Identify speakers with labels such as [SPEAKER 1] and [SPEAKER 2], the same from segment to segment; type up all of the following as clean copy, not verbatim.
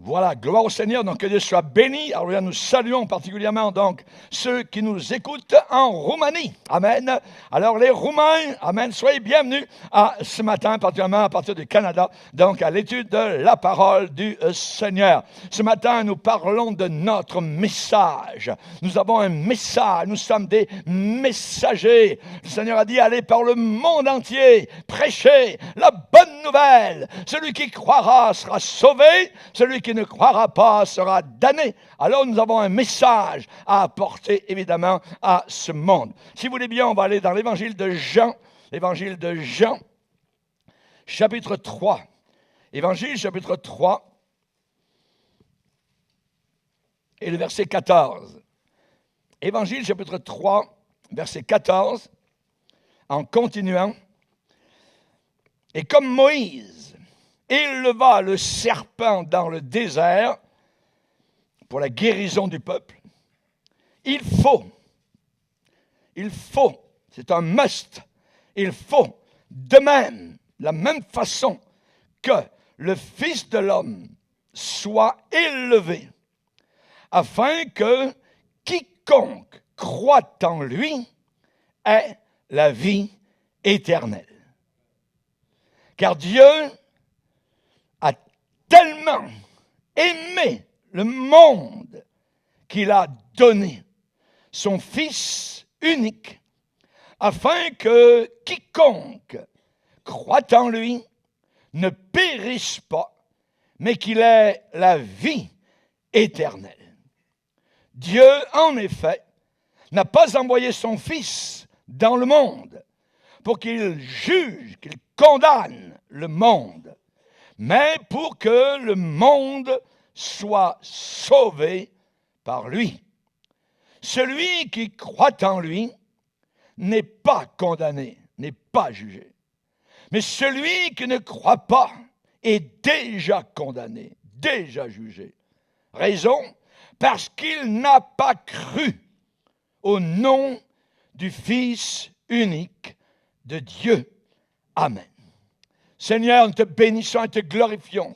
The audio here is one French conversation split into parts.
[SPEAKER 1] Voilà, gloire au Seigneur, donc que Dieu soit béni. Alors là, nous saluons particulièrement donc ceux qui nous écoutent en Roumanie. Amen. Alors les Roumains, amen, soyez bienvenus à ce matin, particulièrement à partir du Canada, donc à l'étude de la parole du Seigneur. Ce matin, nous parlons de notre message. Nous avons un message, nous sommes des messagers. Le Seigneur a dit, allez par le monde entier, prêchez la bonne nouvelle. Celui qui croira sera sauvé, celui qui ne croira pas sera damné. Alors nous avons un message à apporter évidemment à ce monde. Si vous voulez bien, on va aller dans l'évangile de Jean, chapitre 3. Évangile chapitre 3 et le verset 14. Évangile chapitre 3, verset 14, en continuant. Et comme Moïse éleva le serpent dans le désert pour la guérison du peuple, il faut, c'est un must, il faut de même, la même façon que le Fils de l'homme soit élevé, afin que quiconque croit en lui ait la vie éternelle. Car Dieu a tellement aimé le monde qu'il a donné son Fils unique, afin que quiconque croit en lui ne périsse pas, mais qu'il ait la vie éternelle. Dieu, en effet, n'a pas envoyé son Fils dans le monde pour qu'il juge, qu'il condamne le monde, mais pour que le monde soit sauvé par lui. Celui qui croit en lui n'est pas condamné, n'est pas jugé. Mais celui qui ne croit pas est déjà condamné, déjà jugé. Raison, parce qu'il n'a pas cru au nom du Fils unique de Dieu. Amen. Seigneur, nous te bénissons et te glorifions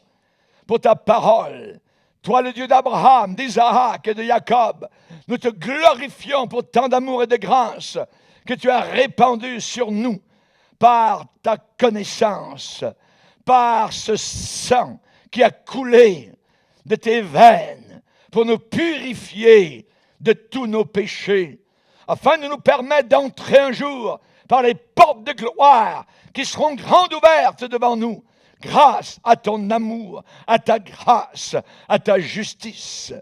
[SPEAKER 1] pour ta parole. Toi, le Dieu d'Abraham, d'Isaac et de Jacob, nous te glorifions pour tant d'amour et de grâce que tu as répandu sur nous par ta connaissance, par ce sang qui a coulé de tes veines pour nous purifier de tous nos péchés, afin de nous permettre d'entrer un jour par les portes de gloire qui seront grandes ouvertes devant nous, grâce à ton amour, à ta grâce, à ta justice.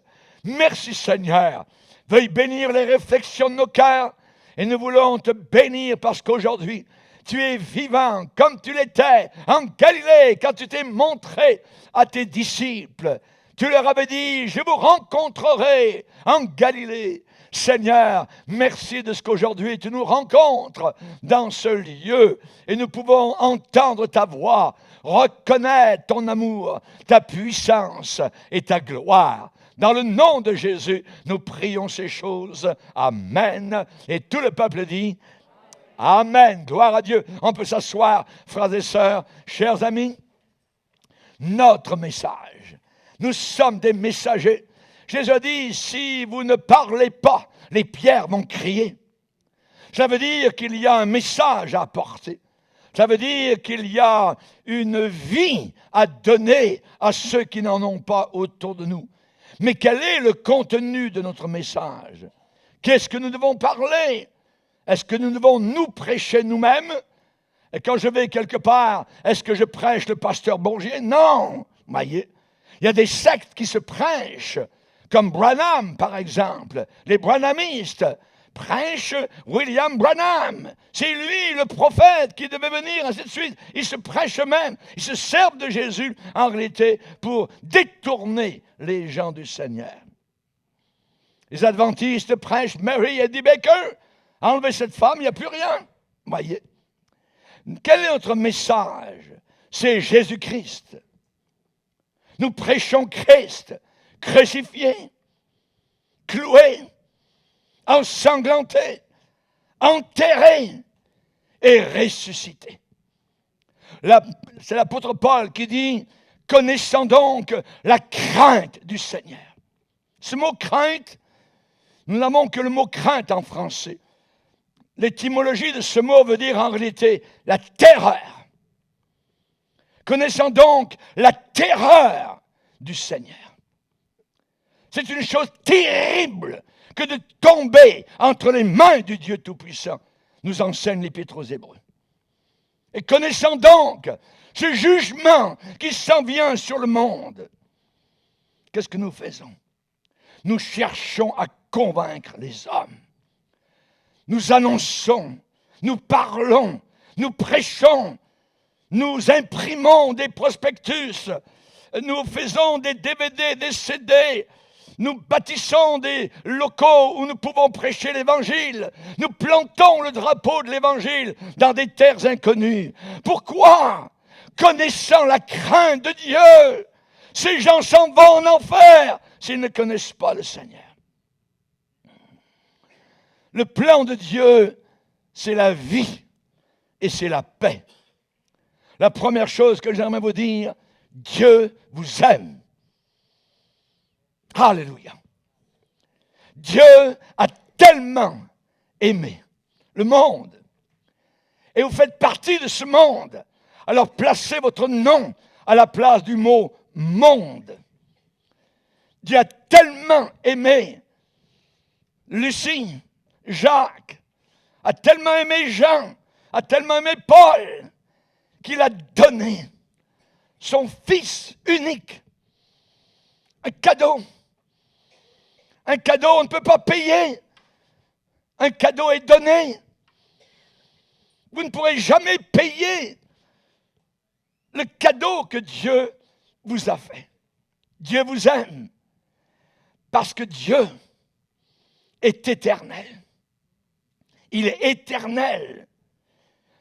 [SPEAKER 1] Merci Seigneur. Veuille bénir les réflexions de nos cœurs et nous voulons te bénir parce qu'aujourd'hui, tu es vivant comme tu l'étais en Galilée quand tu t'es montré à tes disciples. Tu leur avais dit, je vous rencontrerai en Galilée. Seigneur, merci de ce qu'aujourd'hui tu nous rencontres dans ce lieu et nous pouvons entendre ta voix, reconnaître ton amour, ta puissance et ta gloire. Dans le nom de Jésus, nous prions ces choses. Amen. Et tout le peuple dit Amen. Gloire à Dieu. On peut s'asseoir, frères et sœurs, chers amis. Notre message. Nous sommes des messagers. Jésus a dit, si vous ne parlez pas, les pierres vont crier. Ça veut dire qu'il y a un message à apporter. Ça veut dire qu'il y a une vie à donner à ceux qui n'en ont pas autour de nous. Mais quel est le contenu de notre message? Qu'est-ce que nous devons parler? Est-ce que nous devons nous prêcher nous-mêmes? Et quand je vais quelque part, est-ce que je prêche le pasteur Bourgier? Non! Voyez, il y a des sectes qui se prêchent, comme Branham, par exemple. Les Branhamistes prêchent William Branham. C'est lui, le prophète, qui devait venir, ainsi de suite. Ils se prêchent eux-mêmes. Ils se servent de Jésus, en réalité, pour détourner les gens du Seigneur. Les adventistes prêchent Mary Eddy Baker. Enlevez cette femme, il n'y a plus rien. Voyez. Quel est notre message? C'est Jésus-Christ. Nous prêchons Christ, crucifié, cloué, ensanglanté, enterré et ressuscité. C'est l'apôtre Paul qui dit Connaissant donc la crainte du Seigneur. Ce mot crainte, nous n'avons que le mot crainte en français. L'étymologie de ce mot veut dire en réalité la terreur. Connaissant donc la terreur du Seigneur. C'est une chose terrible que de tomber entre les mains du Dieu Tout-Puissant, nous enseigne l'Épître aux Hébreux. Et connaissant donc ce jugement qui s'en vient sur le monde, qu'est-ce que nous faisons? Nous cherchons à convaincre les hommes. Nous annonçons, nous parlons, nous prêchons, nous imprimons des prospectus, nous faisons des DVD, des CD, nous bâtissons des locaux où nous pouvons prêcher l'Évangile. Nous plantons le drapeau de l'Évangile dans des terres inconnues. Pourquoi? Connaissant la crainte de Dieu, ces gens s'en vont en enfer s'ils ne connaissent pas le Seigneur. Le plan de Dieu, c'est la vie et c'est la paix. La première chose que j'aimerais vous dire, Dieu vous aime. Alléluia. Dieu a tellement aimé le monde. Et vous faites partie de ce monde. Alors placez votre nom à la place du mot monde. Dieu a tellement aimé Lucie, Jacques, a tellement aimé Jean, a tellement aimé Paul, qu'il a donné son Fils unique. Un cadeau. Un cadeau, on ne peut pas payer. Un cadeau est donné. Vous ne pourrez jamais payer le cadeau que Dieu vous a fait. Dieu vous aime parce que Dieu est éternel. Il est éternel.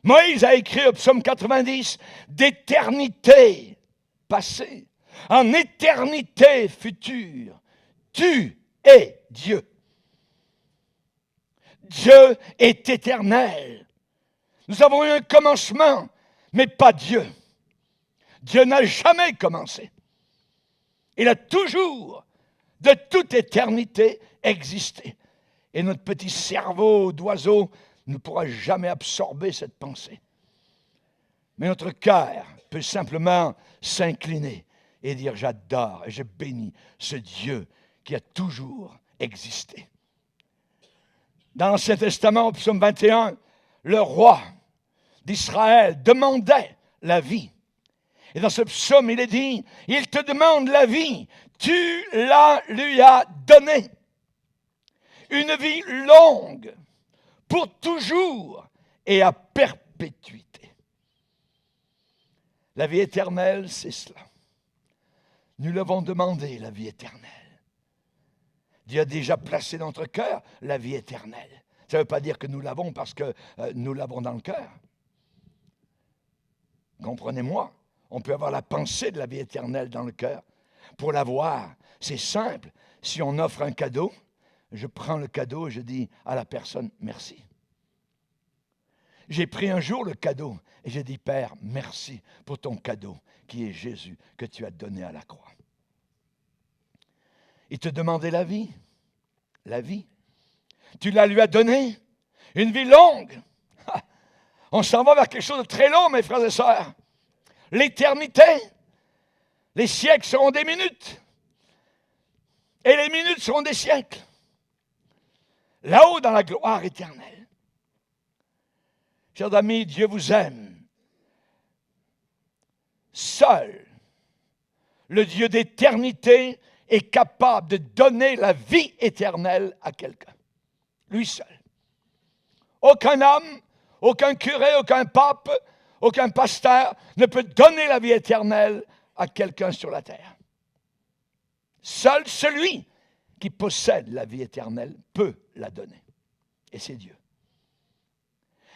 [SPEAKER 1] Moïse a écrit au psaume 90, d'éternité passée en éternité future, tu es Dieu. Dieu est éternel. Nous avons eu un commencement, mais pas Dieu. Dieu n'a jamais commencé. Il a toujours, de toute éternité, existé. Et notre petit cerveau d'oiseau ne pourra jamais absorber cette pensée. Mais notre cœur peut simplement s'incliner et dire j'adore et je bénis ce Dieu qui a toujours existé. Dans l'Ancien Testament, au psaume 21, le roi d'Israël demandait la vie. Et dans ce psaume, il est dit, il te demande la vie, tu la lui as donnée. Une vie longue, pour toujours et à perpétuité. La vie éternelle, c'est cela. Nous l'avons demandé, la vie éternelle. Dieu a déjà placé dans notre cœur la vie éternelle. Ça ne veut pas dire que nous l'avons parce que nous l'avons dans le cœur. Comprenez-moi, on peut avoir la pensée de la vie éternelle dans le cœur. Pour l'avoir, c'est simple. Si on offre un cadeau, je prends le cadeau et je dis à la personne merci. J'ai pris un jour le cadeau et j'ai dit Père, merci pour ton cadeau qui est Jésus que tu as donné à la croix. Il te demandait la vie. La vie. Tu la lui as donnée. Une vie longue. On s'en va vers quelque chose de très long, mes frères et sœurs. L'éternité. Les siècles seront des minutes. Et les minutes seront des siècles. Là-haut dans la gloire éternelle. Chers amis, Dieu vous aime. Seul le Dieu d'éternité est capable de donner la vie éternelle à quelqu'un. Lui seul. Aucun homme, aucun curé, aucun pape, aucun pasteur ne peut donner la vie éternelle à quelqu'un sur la terre. Seul celui qui possède la vie éternelle peut la donner. Et c'est Dieu.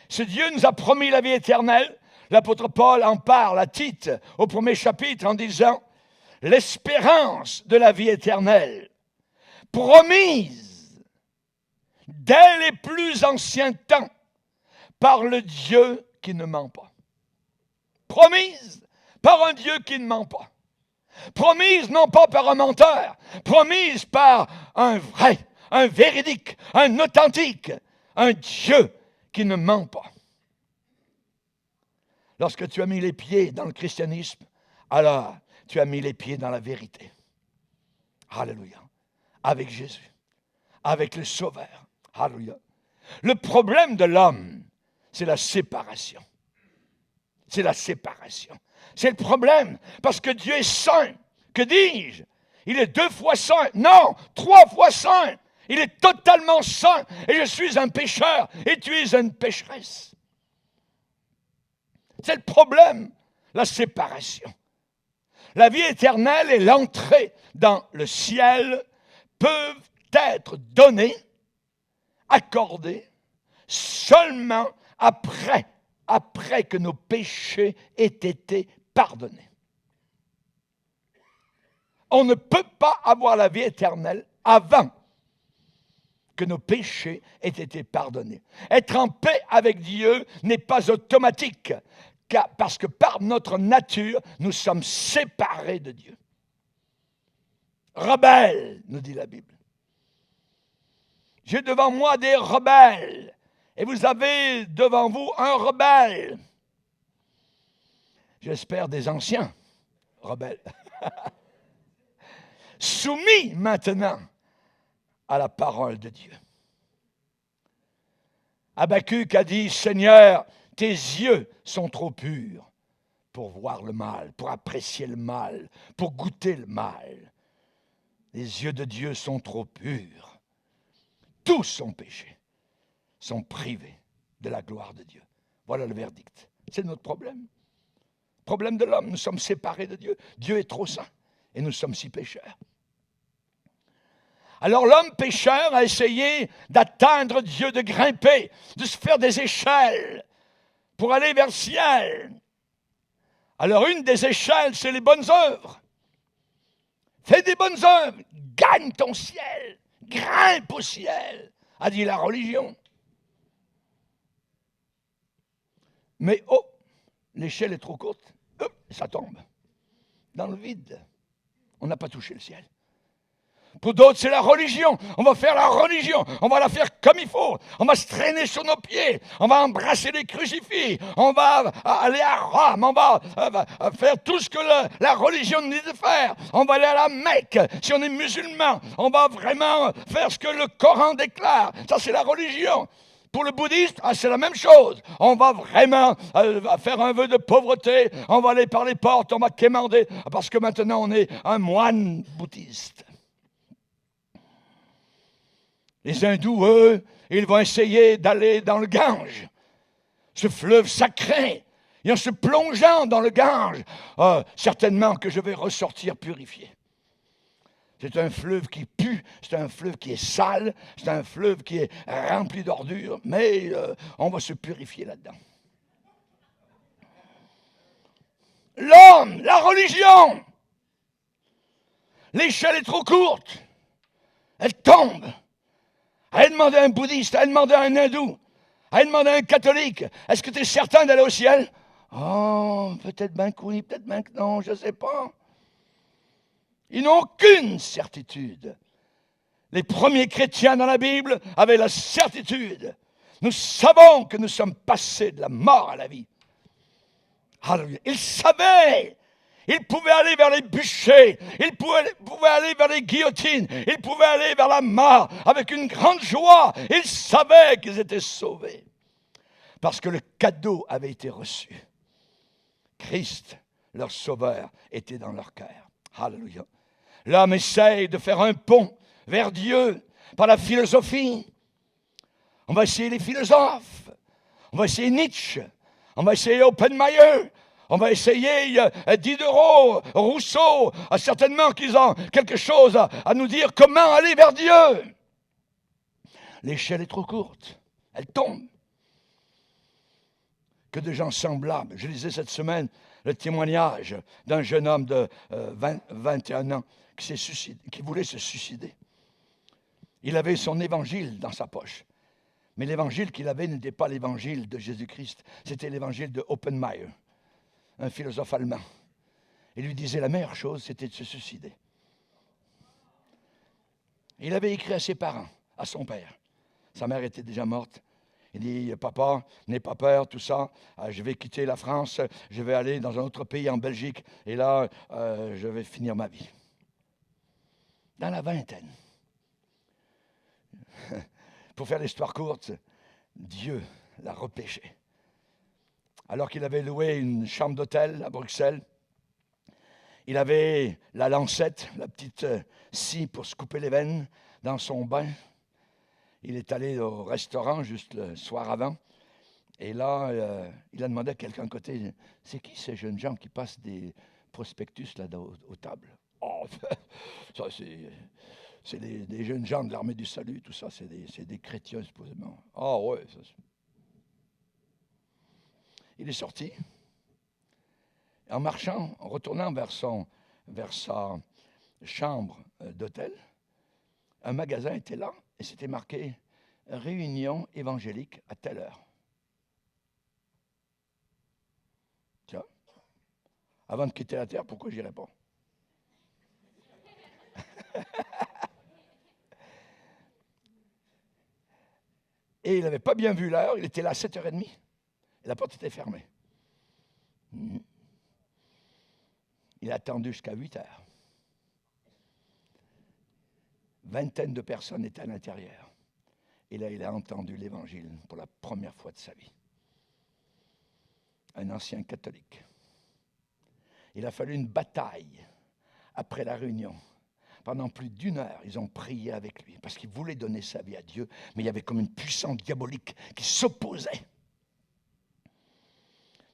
[SPEAKER 1] Ce Dieu nous a promis la vie éternelle. L'apôtre Paul en parle à Tite au 1er chapitre en disant « L'espérance de la vie éternelle, promise dès les plus anciens temps par le Dieu qui ne ment pas. » Promise par un Dieu qui ne ment pas. Promise non pas par un menteur, promise par un vrai, un véridique, un authentique, un Dieu qui ne ment pas. Lorsque tu as mis les pieds dans le christianisme, alors tu as mis les pieds dans la vérité. Alléluia. Avec Jésus, avec le Sauveur. Alléluia. Le problème de l'homme, c'est la séparation. C'est la séparation. C'est le problème, parce que Dieu est saint. Que dis-je? Il est 2 fois saint. Non, 3 fois saint. Il est totalement saint. Et je suis un pécheur, et tu es une pécheresse. C'est le problème, la séparation. La vie éternelle et l'entrée dans le ciel peuvent être données, accordées, seulement après que nos péchés aient été pardonnés. On ne peut pas avoir la vie éternelle avant que nos péchés aient été pardonnés. Être en paix avec Dieu n'est pas automatique, parce que par notre nature, nous sommes séparés de Dieu. Rebelles, nous dit la Bible. J'ai devant moi des rebelles, et vous avez devant vous un rebelle. J'espère des anciens rebelles. Soumis maintenant à la parole de Dieu. Habakkuk a dit, Seigneur, tes yeux sont trop purs pour voir le mal, pour apprécier le mal, pour goûter le mal. Les yeux de Dieu sont trop purs. Tous sont péchés, sont privés de la gloire de Dieu. Voilà le verdict. C'est notre problème. Problème de l'homme, nous sommes séparés de Dieu. Dieu est trop saint et nous sommes si pécheurs. Alors l'homme pécheur a essayé d'atteindre Dieu, de grimper, de se faire des échelles pour aller vers le ciel. Alors une des échelles, c'est les bonnes œuvres. Fais des bonnes œuvres, gagne ton ciel, grimpe au ciel, a dit la religion. Mais l'échelle est trop courte, ça tombe dans le vide. On n'a pas touché le ciel. Pour d'autres, c'est la religion. On va faire la religion. On va la faire comme il faut. On va se traîner sur nos pieds. On va embrasser les crucifix. On va aller à Rome. On va faire tout ce que la religion nous dit de faire. On va aller à la Mecque. Si on est musulman, on va vraiment faire ce que le Coran déclare. Ça, c'est la religion. Pour le bouddhiste, c'est la même chose. On va vraiment faire un vœu de pauvreté. On va aller par les portes. On va quémander. Parce que maintenant, on est un moine bouddhiste. Les hindous, eux, ils vont essayer d'aller dans le Gange, ce fleuve sacré. Et en se plongeant dans le Gange, certainement que je vais ressortir purifié. C'est un fleuve qui pue, c'est un fleuve qui est sale, c'est un fleuve qui est rempli d'ordures, mais on va se purifier là-dedans. L'homme, la religion, l'échelle est trop courte, elle tombe. Elle demandé à un bouddhiste, elle demandé à un hindou, elle demandé à un catholique, est-ce que tu es certain d'aller au ciel? Oh, peut-être bien que oui, peut-être bien que non, je ne sais pas. Ils n'ont aucune certitude. Les premiers chrétiens dans la Bible avaient la certitude. Nous savons que nous sommes passés de la mort à la vie. Alléluia. Ils savaient. Ils pouvaient aller vers les bûchers, ils pouvaient aller vers les guillotines, ils pouvaient aller vers la mort avec une grande joie. Ils savaient qu'ils étaient sauvés parce que le cadeau avait été reçu. Christ, leur sauveur, était dans leur cœur. Alléluia. L'homme essaye de faire un pont vers Dieu par la philosophie. On va essayer les philosophes, on va essayer Nietzsche, on va essayer Oppenheimer. On va essayer Diderot, Rousseau, certainement qu'ils ont quelque chose à nous dire comment aller vers Dieu. L'échelle est trop courte, elle tombe. Que de gens semblables. Je lisais cette semaine le témoignage d'un jeune homme de 21 ans qui voulait se suicider. Il avait son évangile dans sa poche. Mais l'évangile qu'il avait n'était pas l'évangile de Jésus-Christ, c'était l'évangile de Oppenheimer, un philosophe allemand. Il lui disait la meilleure chose, c'était de se suicider. Il avait écrit à ses parents, à son père. Sa mère était déjà morte. Il dit, papa, n'aie pas peur, tout ça. Je vais quitter la France, je vais aller dans un autre pays, en Belgique, et là, je vais finir ma vie. Dans la vingtaine. Pour faire l'histoire courte, Dieu l'a repêché. Alors qu'il avait loué une chambre d'hôtel à Bruxelles, il avait la lancette, la petite scie pour se couper les veines dans son bain. Il est allé au restaurant juste le soir avant. Et là, il a demandé à quelqu'un à côté, c'est qui ces jeunes gens qui passent des prospectus là aux tables? Oh, ça c'est des jeunes gens de l'armée du salut, tout ça, c'est des chrétiens supposément. Ah ouais, ça. Il est sorti. En marchant, en retournant vers sa chambre d'hôtel, un magasin était là et c'était marqué « Réunion évangélique à telle heure ». Tiens, avant de quitter la terre, pourquoi j'irais pas? Et il n'avait pas bien vu l'heure, il était là à 7h30 et la porte était fermée. Il a attendu jusqu'à 8h. Vingtaine de personnes étaient à l'intérieur. Et là, il a entendu l'Évangile pour la première fois de sa vie. Un ancien catholique. Il a fallu une bataille après la réunion. Pendant plus d'1 heure, ils ont prié avec lui parce qu'il voulait donner sa vie à Dieu, mais il y avait comme une puissance diabolique qui s'opposait.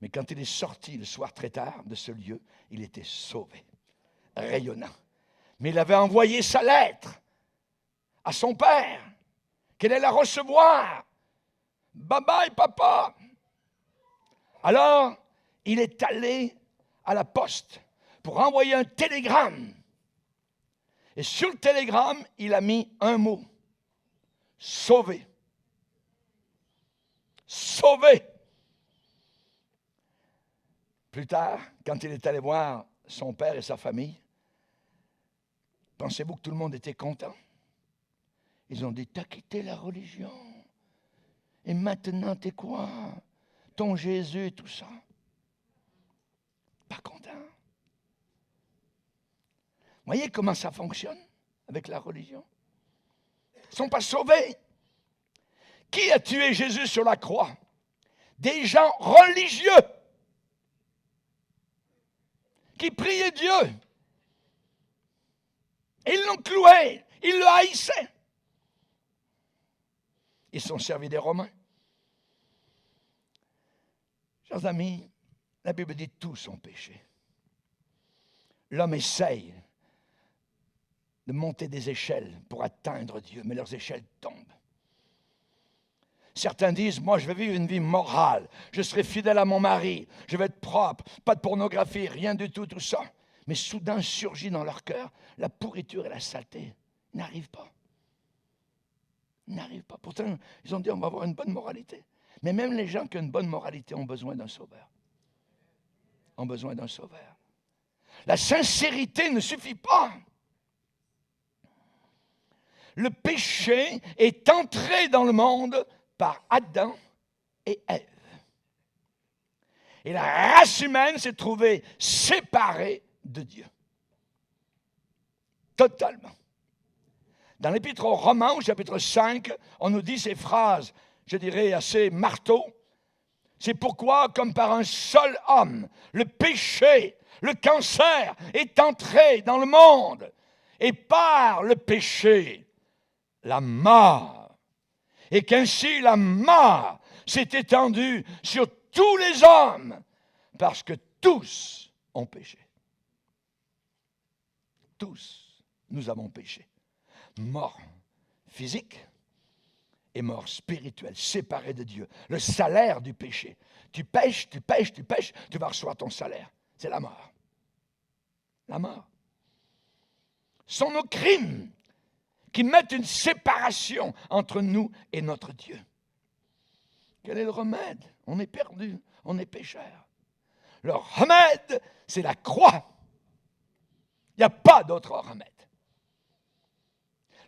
[SPEAKER 1] Mais quand il est sorti le soir très tard de ce lieu, il était sauvé, rayonnant. Mais il avait envoyé sa lettre à son père, qu'elle allait la recevoir. Bye bye, papa. Alors, il est allé à la poste pour envoyer un télégramme. Et sur le télégramme, il a mis un mot. Sauvé. Sauvé. Plus tard, quand il est allé voir son père et sa famille, pensez-vous que tout le monde était content? Ils ont dit, t'as quitté la religion. Et maintenant, t'es quoi? Ton Jésus, tout ça. Pas content. Voyez comment ça fonctionne avec la religion? Ils ne sont pas sauvés. Qui a tué Jésus sur la croix? Des gens religieux qui priaient Dieu. Et ils l'ont cloué. Ils le haïssaient. Ils sont servis des Romains. Chers amis, la Bible dit tous sont péchés. L'homme essaye de monter des échelles pour atteindre Dieu, mais leurs échelles tombent. Certains disent, moi je vais vivre une vie morale, je serai fidèle à mon mari, je vais être propre, pas de pornographie, rien du tout, tout ça. Mais soudain surgit dans leur cœur la pourriture et la saleté. Ils n'arrivent pas. Ils n'arrivent pas. Pourtant, ils ont dit, on va avoir une bonne moralité. Mais même les gens qui ont une bonne moralité ont besoin d'un sauveur. Ont besoin d'un sauveur. La sincérité ne suffit pas. Le péché est entré dans le monde par Adam et Ève. Et la race humaine s'est trouvée séparée de Dieu. Totalement. Dans l'Épître aux Romains, au chapitre 5, on nous dit ces phrases, je dirais assez marteau. C'est pourquoi, comme par un seul homme, le péché, le cancer est entré dans le monde. Et par le péché, la mort. Et qu'ainsi la mort s'est étendue sur tous les hommes, parce que tous ont péché. Tous, nous avons péché. Mort physique et mort spirituelle, séparés de Dieu. Le salaire du péché. Tu pêches, tu pêches, tu pêches, tu vas recevoir ton salaire. C'est la mort. La mort. Ce sont nos crimes qui mettent une séparation entre nous et notre Dieu. Quel est le remède? On est perdu, on est pécheur. Le remède, c'est la croix. Il n'y a pas d'autre remède.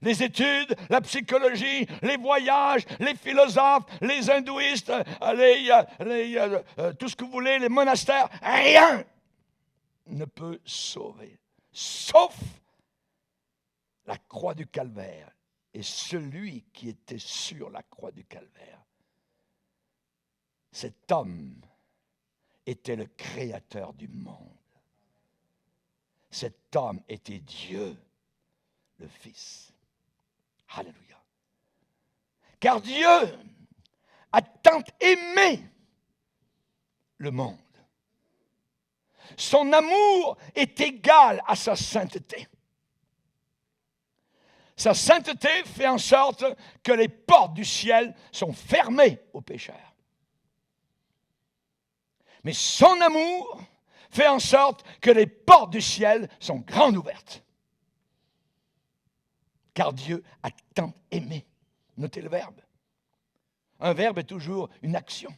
[SPEAKER 1] Les études, la psychologie, les voyages, les philosophes, les hindouistes, tout ce que vous voulez, les monastères, rien ne peut sauver, sauf la croix du calvaire et celui qui était sur la croix du calvaire. Cet homme était le créateur du monde. Cet homme était Dieu, le Fils. Alléluia. Car Dieu a tant aimé le monde. Son amour est égal à sa sainteté. Sa sainteté fait en sorte que les portes du ciel sont fermées aux pécheurs. Mais son amour fait en sorte que les portes du ciel sont grandes ouvertes. Car Dieu a tant aimé. Notez le verbe. Un verbe est toujours une action.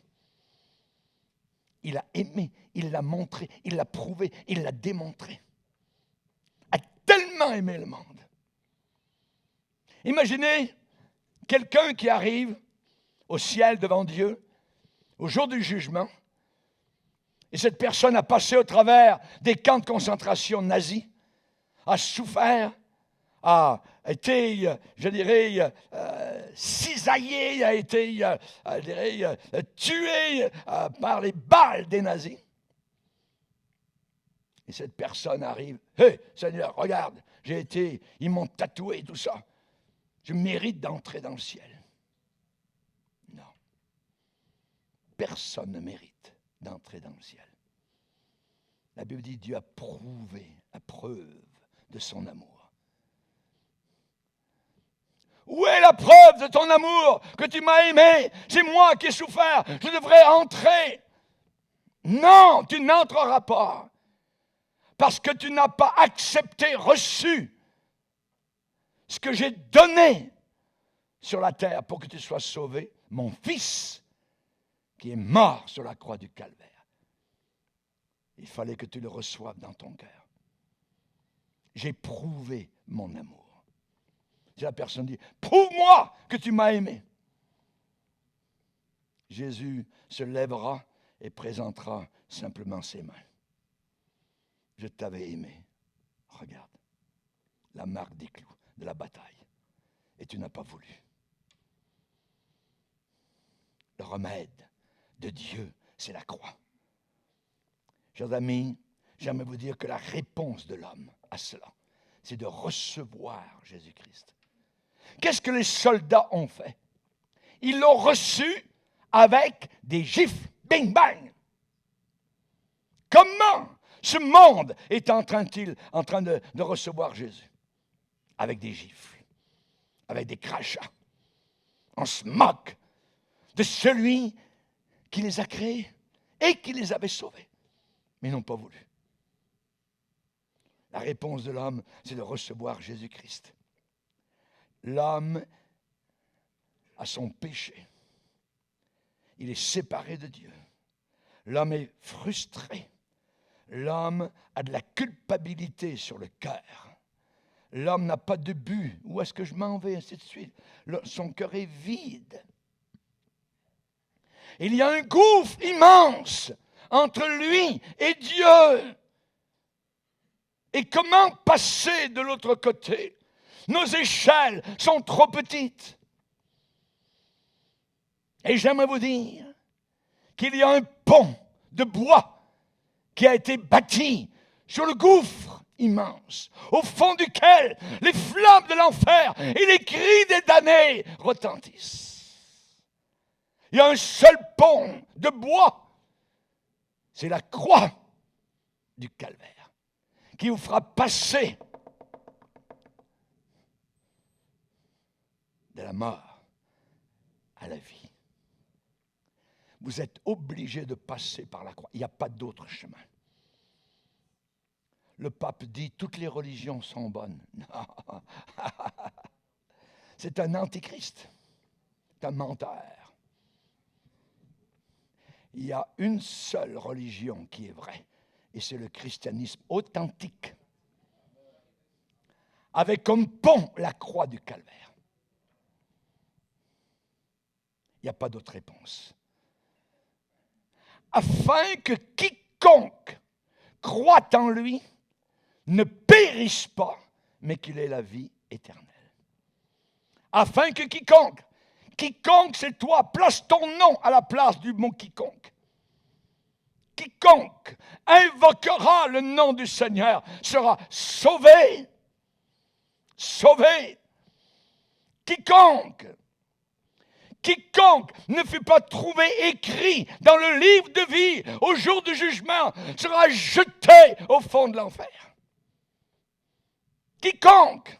[SPEAKER 1] Il a aimé, il l'a montré, il l'a prouvé, il l'a démontré. A tellement aimé le monde. Imaginez quelqu'un qui arrive au ciel devant Dieu, au jour du jugement, et cette personne a passé au travers des camps de concentration nazis, a souffert, a été, je dirais, cisaillé, a été, je dirais, tué par les balles des nazis. Et cette personne arrive, « Hé, Seigneur, regarde, ils m'ont tatoué tout ça. Je mérite d'entrer dans le ciel. » Non. Personne ne mérite d'entrer dans le ciel. La Bible dit Dieu a prouvé la preuve de son amour. Où est la preuve de ton amour que tu m'as aimé? C'est moi qui ai souffert, je devrais entrer. Non, tu n'entreras pas. Parce que tu n'as pas accepté, reçu ce que j'ai donné sur la terre pour que tu sois sauvé, mon Fils qui est mort sur la croix du calvaire. Il fallait que tu le reçoives dans ton cœur. J'ai prouvé mon amour. Si la personne dit, prouve-moi que tu m'as aimé. Jésus se lèvera et présentera simplement ses mains. Je t'avais aimé. Regarde, la marque des clous de la bataille. Et tu n'as pas voulu. Le remède de Dieu, c'est la croix. Chers amis, j'aimerais vous dire que la réponse de l'homme à cela, c'est de recevoir Jésus-Christ. Qu'est-ce que les soldats ont fait? Ils l'ont reçu avec des gifles. Bing, bang! Comment ce monde est en train de recevoir Jésus? Avec des gifles, avec des crachats. On se moque de celui qui les a créés et qui les avait sauvés. Mais ils n'ont pas voulu. La réponse de l'homme, c'est de recevoir Jésus-Christ. L'homme a son péché. Il est séparé de Dieu. L'homme est frustré. L'homme a de la culpabilité sur le cœur. L'homme n'a pas de but. Où est-ce que je m'en vais? Ainsi de suite. Son cœur est vide. Il y a un gouffre immense entre lui et Dieu. Et comment passer de l'autre côté? Nos échelles sont trop petites. Et j'aimerais vous dire qu'il y a un pont de bois qui a été bâti sur le gouffre immense, au fond duquel les flammes de l'enfer et les cris des damnés retentissent. Il y a un seul pont de bois, c'est la croix du calvaire, qui vous fera passer de la mort à la vie. Vous êtes obligé de passer par la croix. Il n'y a pas d'autre chemin. Le pape dit toutes les religions sont bonnes. Non. C'est un antichrist. C'est un menteur. Il y a une seule religion qui est vraie, et c'est le christianisme authentique. avec comme pont la croix du calvaire. Il n'y a pas d'autre réponse. Afin que quiconque croit en lui ne périsse pas, mais qu'il ait la vie éternelle. Afin que quiconque c'est toi, place ton nom à la place du mot quiconque. Quiconque invoquera le nom du Seigneur sera sauvé. Sauvé. Quiconque ne fut pas trouvé écrit dans le livre de vie au jour du jugement sera jeté au fond de l'enfer. Quiconque.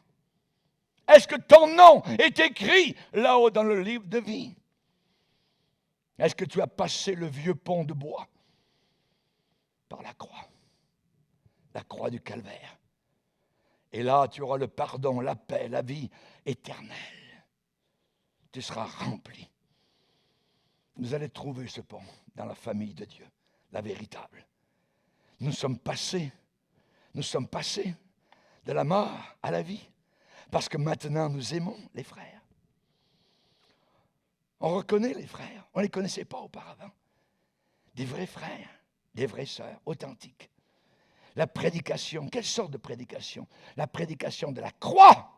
[SPEAKER 1] Est-ce que ton nom est écrit là-haut dans le livre de vie? Est-ce que tu as passé le vieux pont de bois par la croix du calvaire? Et là, tu auras le pardon, la paix, la vie éternelle. Tu seras rempli. Vous allez trouver ce pont dans la famille de Dieu, la véritable. Nous sommes passés de la mort à la vie, parce que maintenant nous aimons les frères. On reconnaît les frères, on ne les connaissait pas auparavant. Des vrais frères, des vraies sœurs, authentiques. La prédication, quelle sorte de prédication? La prédication de la croix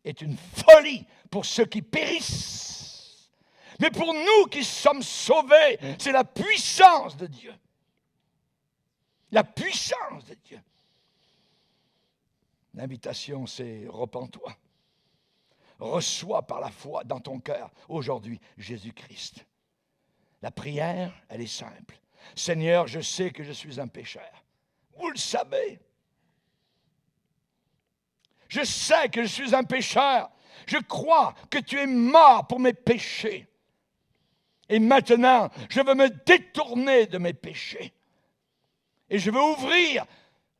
[SPEAKER 1] est une folie pour ceux qui périssent. Mais pour nous qui sommes sauvés, c'est la puissance de Dieu. La puissance de Dieu. L'invitation, c'est repens-toi. Reçois par la foi dans ton cœur aujourd'hui Jésus-Christ. La prière, elle est simple. Seigneur, je sais que je suis un pécheur. Vous le savez. Je sais que je suis un pécheur. Je crois que tu es mort pour mes péchés. Et maintenant, je veux me détourner de mes péchés. Et je veux ouvrir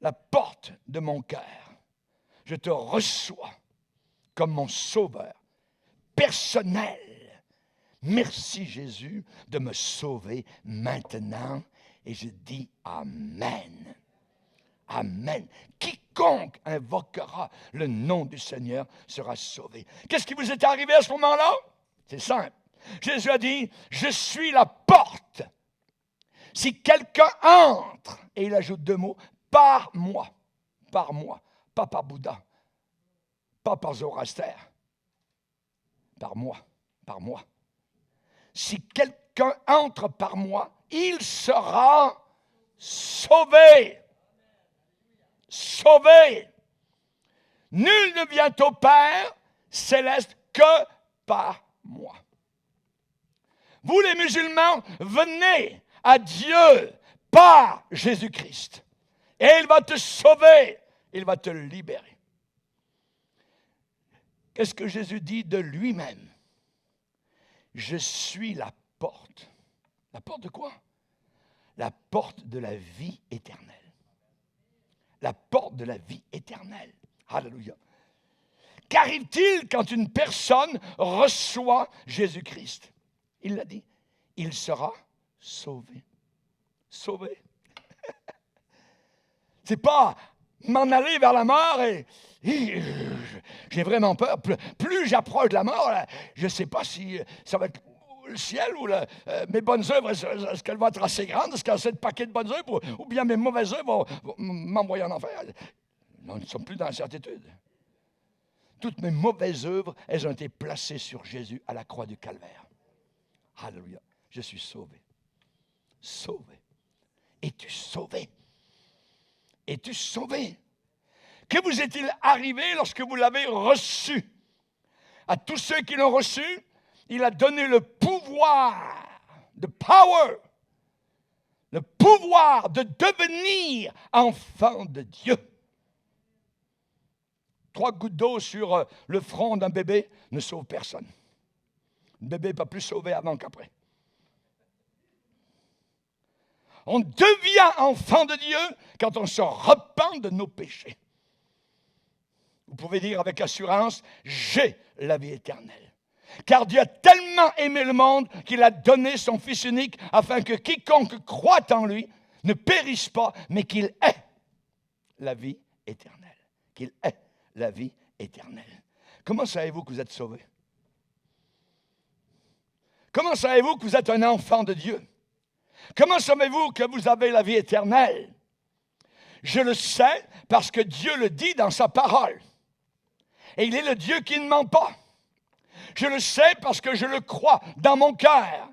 [SPEAKER 1] la porte de mon cœur. Je te reçois comme mon sauveur personnel. Merci Jésus de me sauver maintenant. Et je dis Amen. Amen. Quiconque invoquera le nom du Seigneur sera sauvé. Qu'est-ce qui vous est arrivé à ce moment-là? C'est simple. Jésus a dit, je suis la porte. Si quelqu'un entre, et il ajoute deux mots, par moi, pas par Bouddha, pas par Zoroaster, par moi. Si quelqu'un entre par moi, il sera sauvé. Sauvé. Nul ne vient au Père céleste que par moi. Vous les musulmans, venez à Dieu par Jésus-Christ. Et il va te sauver, il va te libérer. Qu'est-ce que Jésus dit de lui-même? Je suis la porte. La porte de quoi? La porte de la vie éternelle. La porte de la vie éternelle. Alléluia. Qu'arrive-t-il quand une personne reçoit Jésus-Christ? Il l'a dit, il sera sauvé. Sauvé. C'est pas m'en aller vers la mort et j'ai vraiment peur. Plus j'approche de la mort, je ne sais pas si ça va être le ciel ou mes bonnes œuvres, est-ce qu'elles vont être assez grandes? Est-ce qu'il y a assez de paquets de bonnes œuvres ou bien mes mauvaises œuvres vont m'envoyer en enfer? Nous ne sommes plus dans la certitude. Toutes mes mauvaises œuvres, elles ont été placées sur Jésus à la croix du calvaire. Alléluia. Je suis sauvé. Sauvé. Es-tu sauvé? Es-tu sauvé? Que vous est-il arrivé lorsque vous l'avez reçu? À tous ceux qui l'ont reçu, il a donné le pouvoir, the power, le pouvoir de devenir enfant de Dieu. 3 gouttes d'eau sur le front d'un bébé ne sauve personne. Le bébé n'est pas plus sauvé avant qu'après. On devient enfant de Dieu quand on se repent de nos péchés. Vous pouvez dire avec assurance, j'ai la vie éternelle. Car Dieu a tellement aimé le monde qu'il a donné son Fils unique afin que quiconque croit en lui ne périsse pas, mais qu'il ait la vie éternelle. Qu'il ait la vie éternelle. Comment savez-vous que vous êtes sauvé? Comment savez-vous que vous êtes un enfant de Dieu? Comment savez-vous que vous avez la vie éternelle? Je le sais parce que Dieu le dit dans sa parole. Et il est le Dieu qui ne ment pas. Je le sais parce que je le crois dans mon cœur.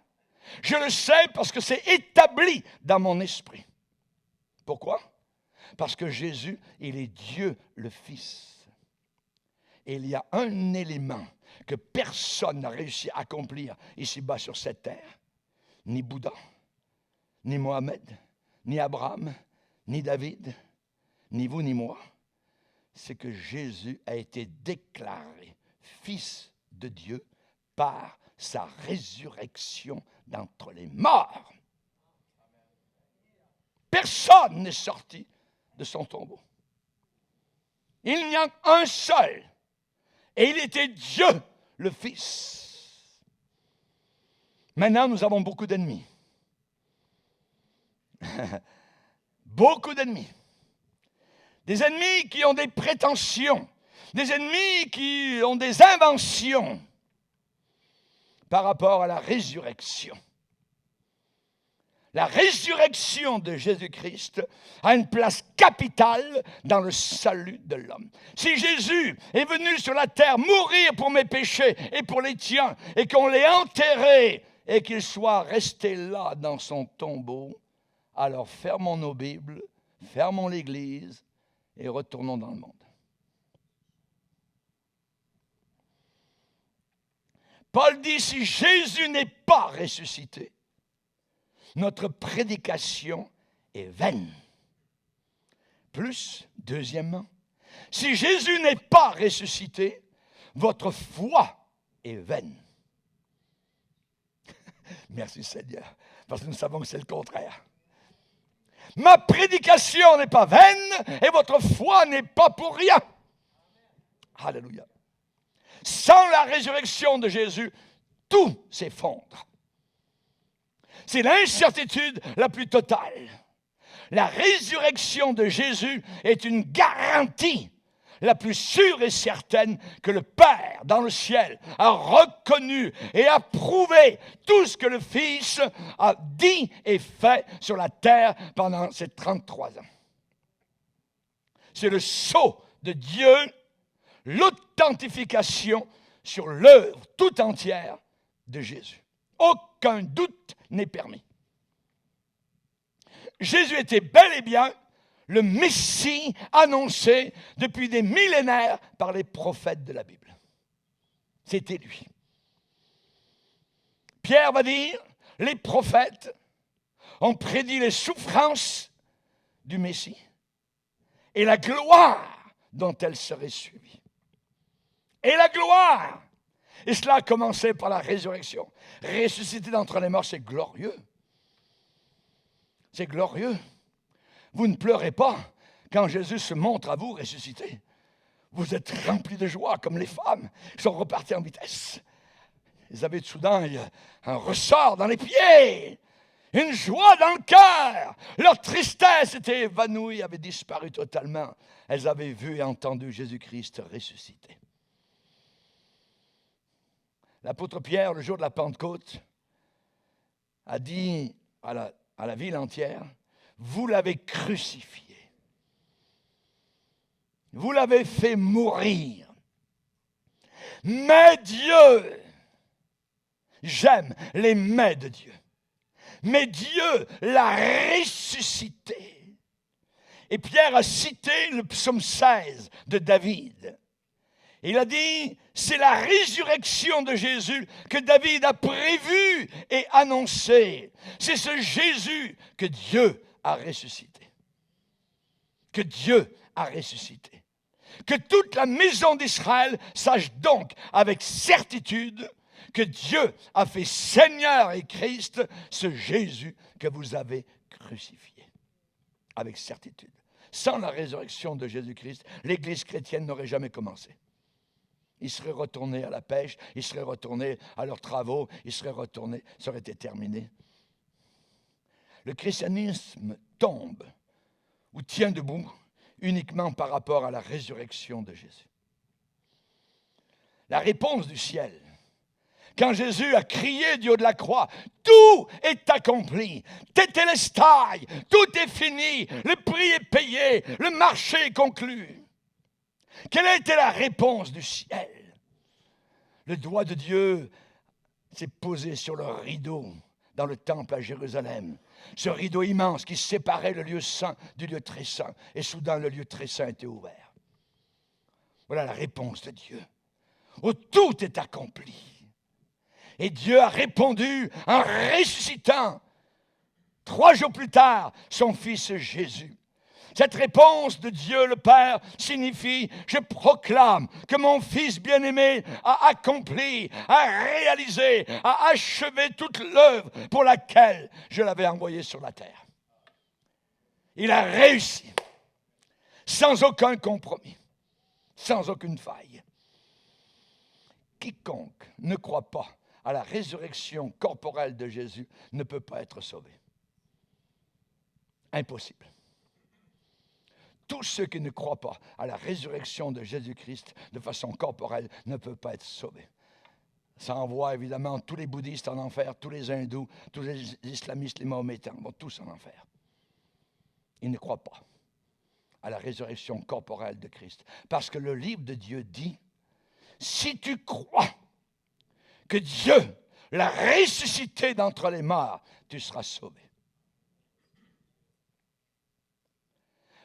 [SPEAKER 1] Je le sais parce que c'est établi dans mon esprit. Pourquoi? Parce que Jésus, il est Dieu le Fils. Et il y a un élément que personne n'a réussi à accomplir ici-bas sur cette terre. Ni Bouddha, ni Mohamed, ni Abraham, ni David, ni vous, ni moi. C'est que Jésus a été déclaré Fils de Dieu par sa résurrection d'entre les morts. Personne n'est sorti de son tombeau. Il n'y a un seul. Et il était Dieu, le Fils. Maintenant, nous avons beaucoup d'ennemis. Beaucoup d'ennemis. Des ennemis qui ont des prétentions. Des ennemis qui ont des inventions par rapport à la résurrection. La résurrection de Jésus-Christ a une place capitale dans le salut de l'homme. Si Jésus est venu sur la terre mourir pour mes péchés et pour les tiens, et qu'on l'ait enterré et qu'il soit resté là dans son tombeau, alors fermons nos Bibles, fermons l'Église et retournons dans le monde. Paul dit, si Jésus n'est pas ressuscité, notre prédication est vaine. Plus, deuxièmement, si Jésus n'est pas ressuscité, votre foi est vaine. Merci Seigneur, parce que nous savons que c'est le contraire. Ma prédication n'est pas vaine et votre foi n'est pas pour rien. Alléluia. Sans la résurrection de Jésus, tout s'effondre. C'est l'incertitude la plus totale. La résurrection de Jésus est une garantie la plus sûre et certaine que le Père dans le ciel a reconnu et approuvé tout ce que le Fils a dit et fait sur la terre pendant ces 33 ans. C'est le sceau de Dieu, l'authentification sur l'œuvre tout entière de Jésus. Aucun doute n'est permis. Jésus était bel et bien le Messie annoncé depuis des millénaires par les prophètes de la Bible. C'était lui. Pierre va dire, les prophètes ont prédit les souffrances du Messie et la gloire dont elle serait suivie. Et la gloire. Et cela a commencé par la résurrection. Ressuscité d'entre les morts, c'est glorieux. C'est glorieux. Vous ne pleurez pas quand Jésus se montre à vous ressuscité. Vous êtes remplis de joie comme les femmes qui sont reparties en vitesse. Ils avaient soudain un ressort dans les pieds, une joie dans le cœur. Leur tristesse était évanouie, avait disparu totalement. Elles avaient vu et entendu Jésus-Christ ressuscité. L'apôtre Pierre, le jour de la Pentecôte, a dit à la ville entière, vous l'avez crucifié. Vous l'avez fait mourir. Mais Dieu, j'aime les mais de Dieu, mais Dieu l'a ressuscité. Et Pierre a cité le psaume 16 de David. Il a dit, c'est la résurrection de Jésus que David a prévue et annoncée. C'est ce Jésus que Dieu a ressuscité. Que Dieu a ressuscité. Que toute la maison d'Israël sache donc avec certitude que Dieu a fait Seigneur et Christ ce Jésus que vous avez crucifié. Avec certitude. Sans la résurrection de Jésus-Christ, l'Église chrétienne n'aurait jamais commencé. Ils seraient retournés à la pêche, ils seraient retournés à leurs travaux, ils seraient retournés, ça aurait été terminé. Le christianisme tombe ou tient debout uniquement par rapport à la résurrection de Jésus. La réponse du ciel. Quand Jésus a crié du haut de la croix, tout est accompli, tétélestai, tout est fini, le prix est payé, le marché est conclu. Quelle a été la réponse du ciel? Le doigt de Dieu s'est posé sur le rideau dans le temple à Jérusalem. Ce rideau immense qui séparait le lieu saint du lieu très saint. Et soudain, le lieu très saint était ouvert. Voilà la réponse de Dieu. Où tout est accompli. Et Dieu a répondu en ressuscitant, 3 jours plus tard, son fils Jésus. Cette réponse de Dieu le Père signifie « Je proclame que mon Fils bien-aimé a accompli, a réalisé, a achevé toute l'œuvre pour laquelle je l'avais envoyé sur la terre. » Il a réussi, sans aucun compromis, sans aucune faille. Quiconque ne croit pas à la résurrection corporelle de Jésus ne peut pas être sauvé. Impossible. Tous ceux qui ne croient pas à la résurrection de Jésus-Christ de façon corporelle ne peuvent pas être sauvés. Ça envoie évidemment tous les bouddhistes en enfer, tous les hindous, tous les islamistes, les mahométans vont tous en enfer. Ils ne croient pas à la résurrection corporelle de Christ. Parce que le livre de Dieu dit, si tu crois que Dieu l'a ressuscité d'entre les morts, tu seras sauvé.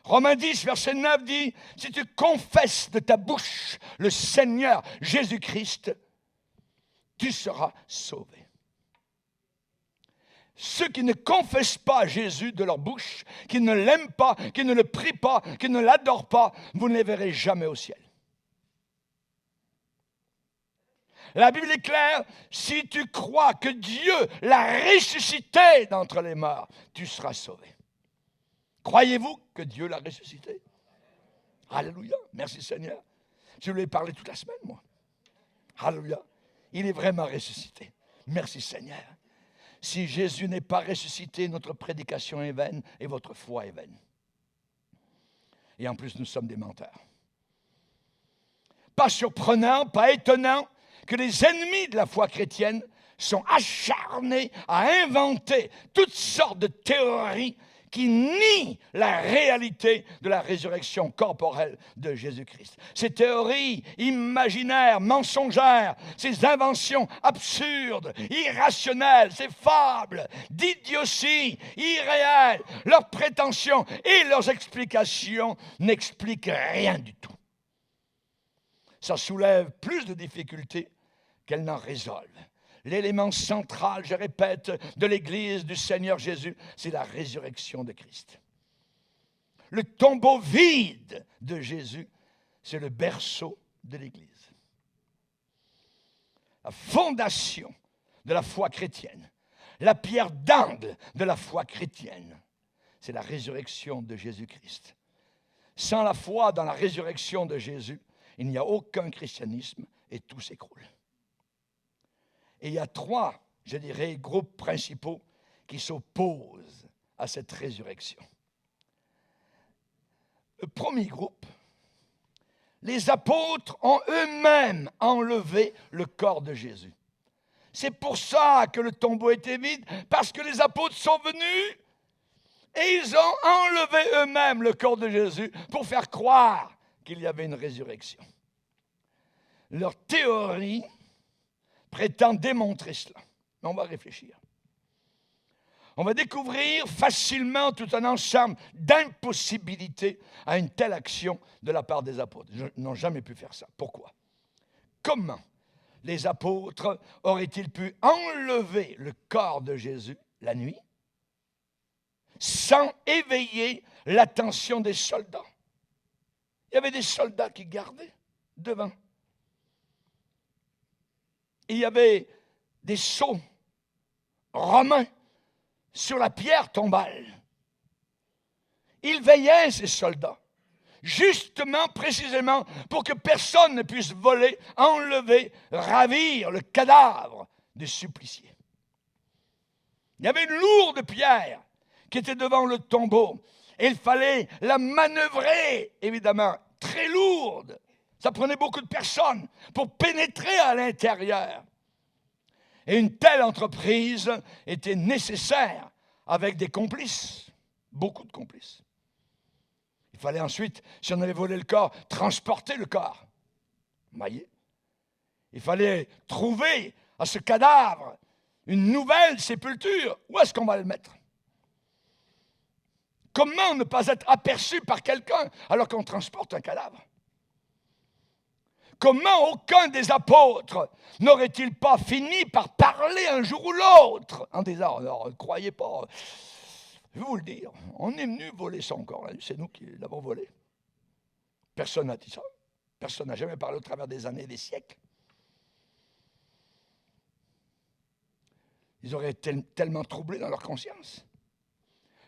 [SPEAKER 1] Romains 10, verset 9 dit, si tu confesses de ta bouche le Seigneur Jésus-Christ, tu seras sauvé. Ceux qui ne confessent pas Jésus de leur bouche, qui ne l'aiment pas, qui ne le prient pas, qui ne l'adorent pas, vous ne les verrez jamais au ciel. La Bible est claire, si tu crois que Dieu l'a ressuscité d'entre les morts, tu seras sauvé. Croyez-vous que Dieu l'a ressuscité? Alléluia, merci Seigneur. Je lui ai parlé toute la semaine, moi. Alléluia, il est vraiment ressuscité. Merci Seigneur. Si Jésus n'est pas ressuscité, notre prédication est vaine et votre foi est vaine. Et en plus, nous sommes des menteurs. Pas surprenant, pas étonnant que les ennemis de la foi chrétienne sont acharnés à inventer toutes sortes de théories qui nie la réalité de la résurrection corporelle de Jésus-Christ. Ces théories imaginaires, mensongères, ces inventions absurdes, irrationnelles, ces fables d'idiotie, irréelles, leurs prétentions et leurs explications n'expliquent rien du tout. Ça soulève plus de difficultés qu'elles n'en résolvent. L'élément central, je répète, de l'Église du Seigneur Jésus, c'est la résurrection de Christ. Le tombeau vide de Jésus, c'est le berceau de l'Église. La fondation de la foi chrétienne, la pierre d'angle de la foi chrétienne, c'est la résurrection de Jésus-Christ. Sans la foi dans la résurrection de Jésus, il n'y a aucun christianisme et tout s'écroule. Et il y a 3, je dirais, groupes principaux qui s'opposent à cette résurrection. Le premier groupe, les apôtres ont eux-mêmes enlevé le corps de Jésus. C'est pour ça que le tombeau était vide, parce que les apôtres sont venus et ils ont enlevé eux-mêmes le corps de Jésus pour faire croire qu'il y avait une résurrection. Leur théorie prétend démontrer cela. Mais on va réfléchir. On va découvrir facilement tout un ensemble d'impossibilités à une telle action de la part des apôtres. Ils n'ont jamais pu faire ça. Pourquoi? Comment les apôtres auraient-ils pu enlever le corps de Jésus la nuit sans éveiller l'attention des soldats? Il y avait des soldats qui gardaient devant. Il y avait des sceaux romains sur la pierre tombale. Ils veillaient, ces soldats, justement, précisément, pour que personne ne puisse voler, enlever, ravir le cadavre du supplicié. Il y avait une lourde pierre qui était devant le tombeau. Et il fallait la manœuvrer, évidemment, très lourde. Ça prenait beaucoup de personnes pour pénétrer à l'intérieur. Et une telle entreprise était nécessaire avec des complices, beaucoup de complices. Il fallait ensuite, si on avait volé le corps, transporter le corps. Vous voyez? Il fallait trouver à ce cadavre une nouvelle sépulture. Où est-ce qu'on va le mettre? Comment ne pas être aperçu par quelqu'un alors qu'on transporte un cadavre? Comment aucun des apôtres n'aurait-il pas fini par parler un jour ou l'autre en disant, alors, ne croyez pas, je vais vous le dire, on est venu voler son corps, c'est nous qui l'avons volé. Personne n'a dit ça. Personne n'a jamais parlé au travers des années et des siècles. Ils auraient été tellement troublés dans leur conscience.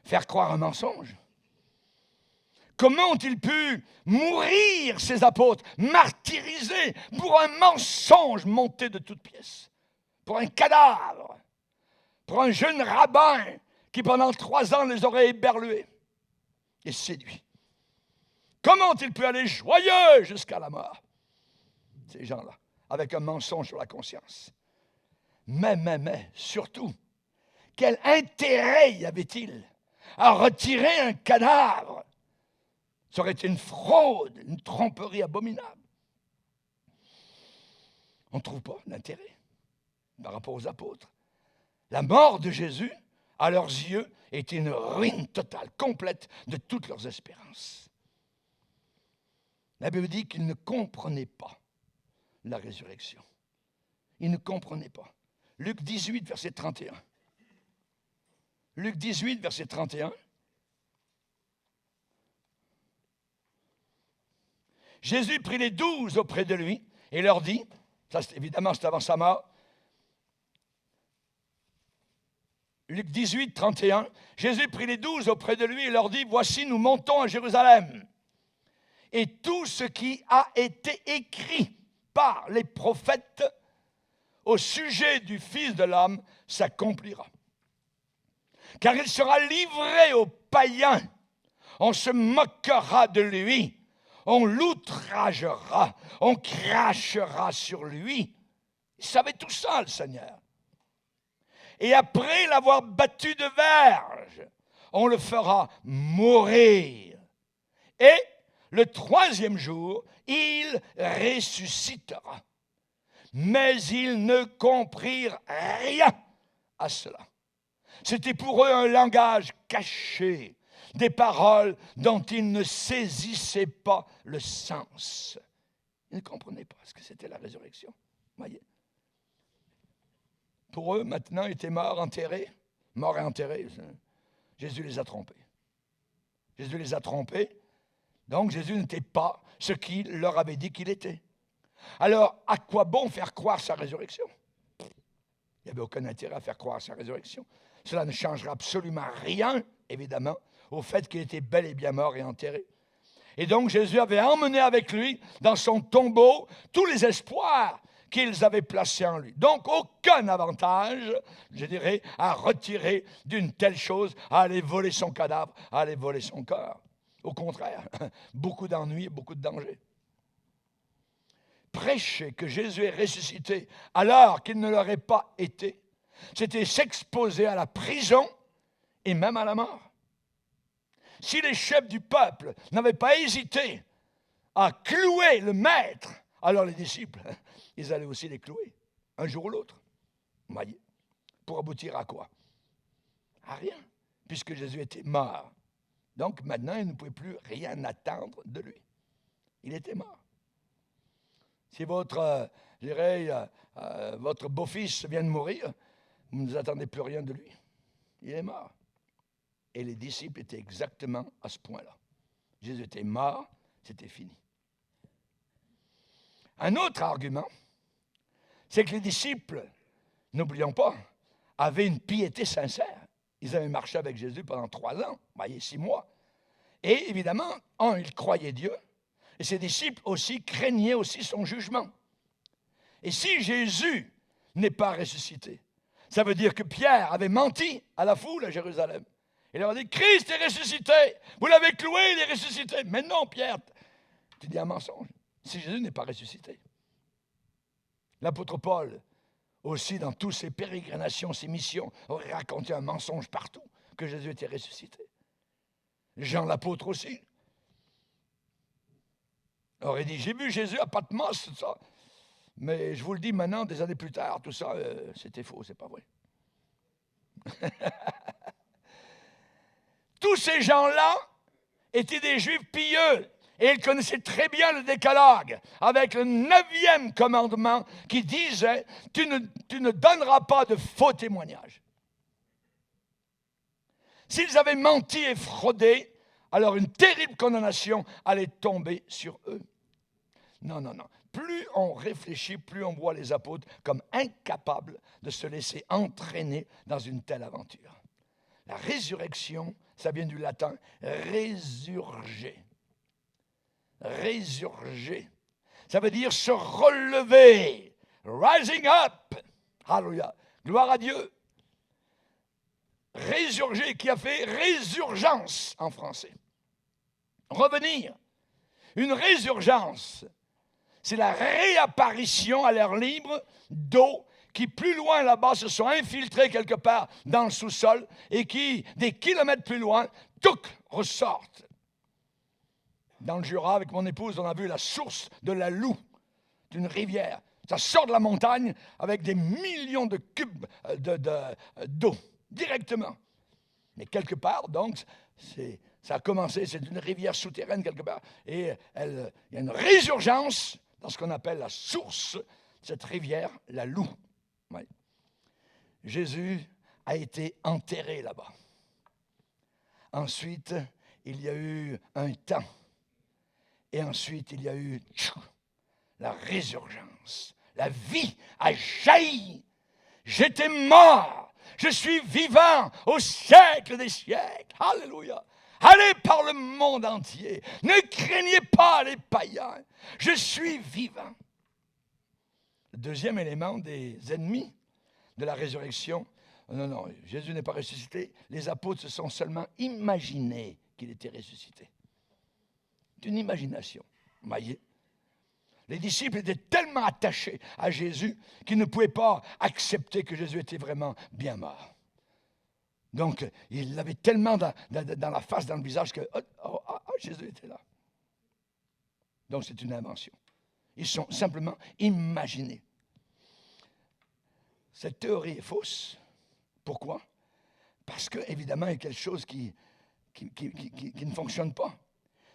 [SPEAKER 1] Faire croire un mensonge. Comment ont-ils pu mourir, ces apôtres, martyrisés pour un mensonge monté de toutes pièces, pour un cadavre, pour un jeune rabbin qui pendant 3 ans les aurait éberlués et séduits? Comment ont-ils pu aller joyeux jusqu'à la mort, ces gens-là, avec un mensonge sur la conscience? Mais, surtout, quel intérêt y avait-il à retirer un cadavre? Ça aurait été une fraude, une tromperie abominable. On ne trouve pas l'intérêt par rapport aux apôtres. La mort de Jésus, à leurs yeux, était une ruine totale, complète de toutes leurs espérances. La Bible dit qu'ils ne comprenaient pas la résurrection. Ils ne comprenaient pas. Luc 18, verset 31. Luc 18, verset 31. Jésus prit les 12 auprès de lui et leur dit, ça évidemment c'est avant sa mort, Luc 18, 31, Jésus prit les 12 auprès de lui et leur dit, voici nous montons à Jérusalem. Et tout ce qui a été écrit par les prophètes au sujet du Fils de l'homme s'accomplira. Car il sera livré aux païens, on se moquera de lui, on l'outragera, on crachera sur lui. Il savait tout ça, le Seigneur. Et après l'avoir battu de verge, on le fera mourir. Et le 3e jour, il ressuscitera. Mais ils ne comprirent rien à cela. C'était pour eux un langage caché, des paroles dont ils ne saisissaient pas le sens. Ils ne comprenaient pas ce que c'était la résurrection. Voyez. Pour eux, maintenant, ils étaient morts et enterrés. Jésus les a trompés. Jésus les a trompés. Donc, Jésus n'était pas ce qu'il leur avait dit qu'il était. Alors, à quoi bon faire croire sa résurrection? Il n'y avait aucun intérêt à faire croire sa résurrection. Cela ne changera absolument rien, évidemment, au fait qu'il était bel et bien mort et enterré. Et donc, Jésus avait emmené avec lui, dans son tombeau, tous les espoirs qu'ils avaient placés en lui. Donc, aucun avantage, je dirais, à retirer d'une telle chose, à aller voler son cadavre, à aller voler son corps. Au contraire, beaucoup d'ennuis et beaucoup de dangers. Prêcher que Jésus est ressuscité alors qu'il ne l'aurait pas été, c'était s'exposer à la prison et même à la mort. Si les chefs du peuple n'avaient pas hésité à clouer le maître, alors les disciples, ils allaient aussi les clouer, un jour ou l'autre. Voyez, pour aboutir à quoi? À rien, puisque Jésus était mort. Donc maintenant, il ne pouvait plus rien attendre de lui. Il était mort. Si votre beau-fils vient de mourir, vous ne attendez plus rien de lui. Il est mort. Et les disciples étaient exactement à ce point-là. Jésus était mort, c'était fini. Un autre argument, c'est que les disciples, n'oublions pas, avaient une piété sincère. Ils avaient marché avec Jésus pendant 3 ans, voyez, 6 mois. Et évidemment, ils croyaient Dieu. Et ses disciples aussi craignaient aussi son jugement. Et si Jésus n'est pas ressuscité, ça veut dire que Pierre avait menti à la foule à Jérusalem. Il leur a dit, Christ est ressuscité, vous l'avez cloué, il est ressuscité. Mais non, Pierre, tu dis un mensonge. si Jésus n'est pas ressuscité. L'apôtre Paul, aussi dans toutes ses pérégrinations, ses missions, aurait raconté un mensonge partout, que Jésus était ressuscité. Jean l'apôtre aussi aurait dit, j'ai vu Jésus à Patmos, tout ça. Mais je vous le dis maintenant, des années plus tard, tout ça, c'était faux, c'est pas vrai. Tous ces gens-là étaient des Juifs pieux. Et ils connaissaient très bien le décalogue, avec le 9e commandement qui disait, tu ne donneras pas de faux témoignages. S'ils avaient menti et fraudé, alors une terrible condamnation allait tomber sur eux. Non, non, non. Plus on réfléchit, plus on voit les apôtres comme incapables de se laisser entraîner dans une telle aventure. La résurrection, ça vient du latin « résurger ». Résurger. Ça veut dire se relever. Rising up. Alléluia. Gloire à Dieu. Résurger, qui a fait résurgence en français. Revenir. Une résurgence, c'est la réapparition à l'air libre d'eau qui, plus loin là-bas, se sont infiltrées quelque part dans le sous-sol et qui, des kilomètres plus loin, touc, ressortent. Dans le Jura, avec mon épouse, on a vu la source de la Loue, d'une rivière. Ça sort de la montagne avec des millions de cubes d'eau, directement. Mais quelque part, donc, ça a commencé, c'est une rivière souterraine quelque part. Et il y a une résurgence dans ce qu'on appelle la source de cette rivière, la Loue. Ouais. Jésus a été enterré là-bas. Ensuite, il y a eu un temps. Et ensuite, il y a eu la résurgence. La vie a jailli. J'étais mort. Je suis vivant au siècle des siècles. Alléluia. Allez par le monde entier. Ne craignez pas les païens. Je suis vivant. Le deuxième élément des ennemis de la résurrection. Non, Jésus n'est pas ressuscité. Les apôtres se sont seulement imaginés qu'il était ressuscité. Une imagination. Vous voyez? Les disciples étaient tellement attachés à Jésus qu'ils ne pouvaient pas accepter que Jésus était vraiment bien mort. Donc, ils l'avaient tellement dans la face, dans le visage que Jésus était là. Donc, c'est une invention. Ils sont simplement imaginés. Cette théorie est fausse. Pourquoi? Parce que, évidemment, il y a quelque chose qui ne fonctionne pas.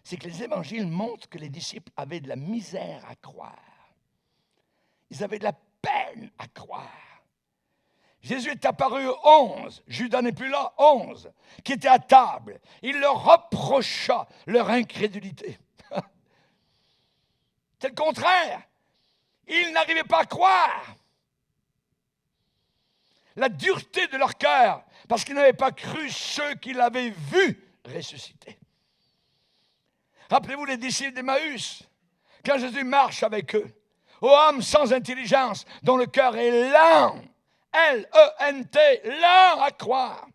[SPEAKER 1] C'est que les évangiles montrent que les disciples avaient de la misère à croire. Ils avaient de la peine à croire. Jésus est apparu 11, Judas n'est plus là, 11, qui étaient à table. Il leur reprocha leur incrédulité. C'est le contraire. Ils n'arrivaient pas à croire. La dureté de leur cœur, parce qu'ils n'avaient pas cru ceux qui l'avaient vu ressusciter. Rappelez-vous les disciples d'Emmaüs, quand Jésus marche avec eux, ô homme sans intelligence, dont le cœur est lent, L-E-N-T, lent à croire.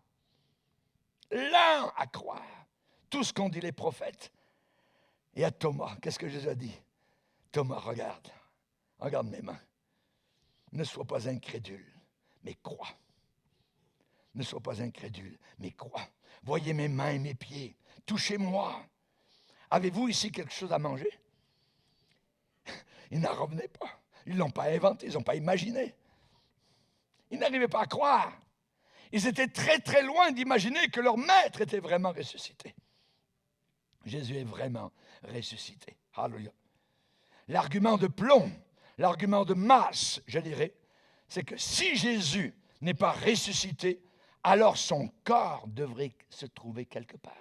[SPEAKER 1] Lent à croire. Tout ce qu'ont dit les prophètes. Et à Thomas, qu'est-ce que Jésus a dit? Thomas, regarde mes mains. Ne sois pas incrédule, mais crois. Ne sois pas incrédule, mais crois. Voyez mes mains et mes pieds. Touchez-moi. Avez-vous ici quelque chose à manger? Ils n'en revenaient pas. Ils ne l'ont pas inventé, ils n'ont pas imaginé. Ils n'arrivaient pas à croire. Ils étaient très très loin d'imaginer que leur maître était vraiment ressuscité. Jésus est vraiment ressuscité. Alléluia. L'argument de plomb, l'argument de masse, je dirais, c'est que si Jésus n'est pas ressuscité, alors son corps devrait se trouver quelque part.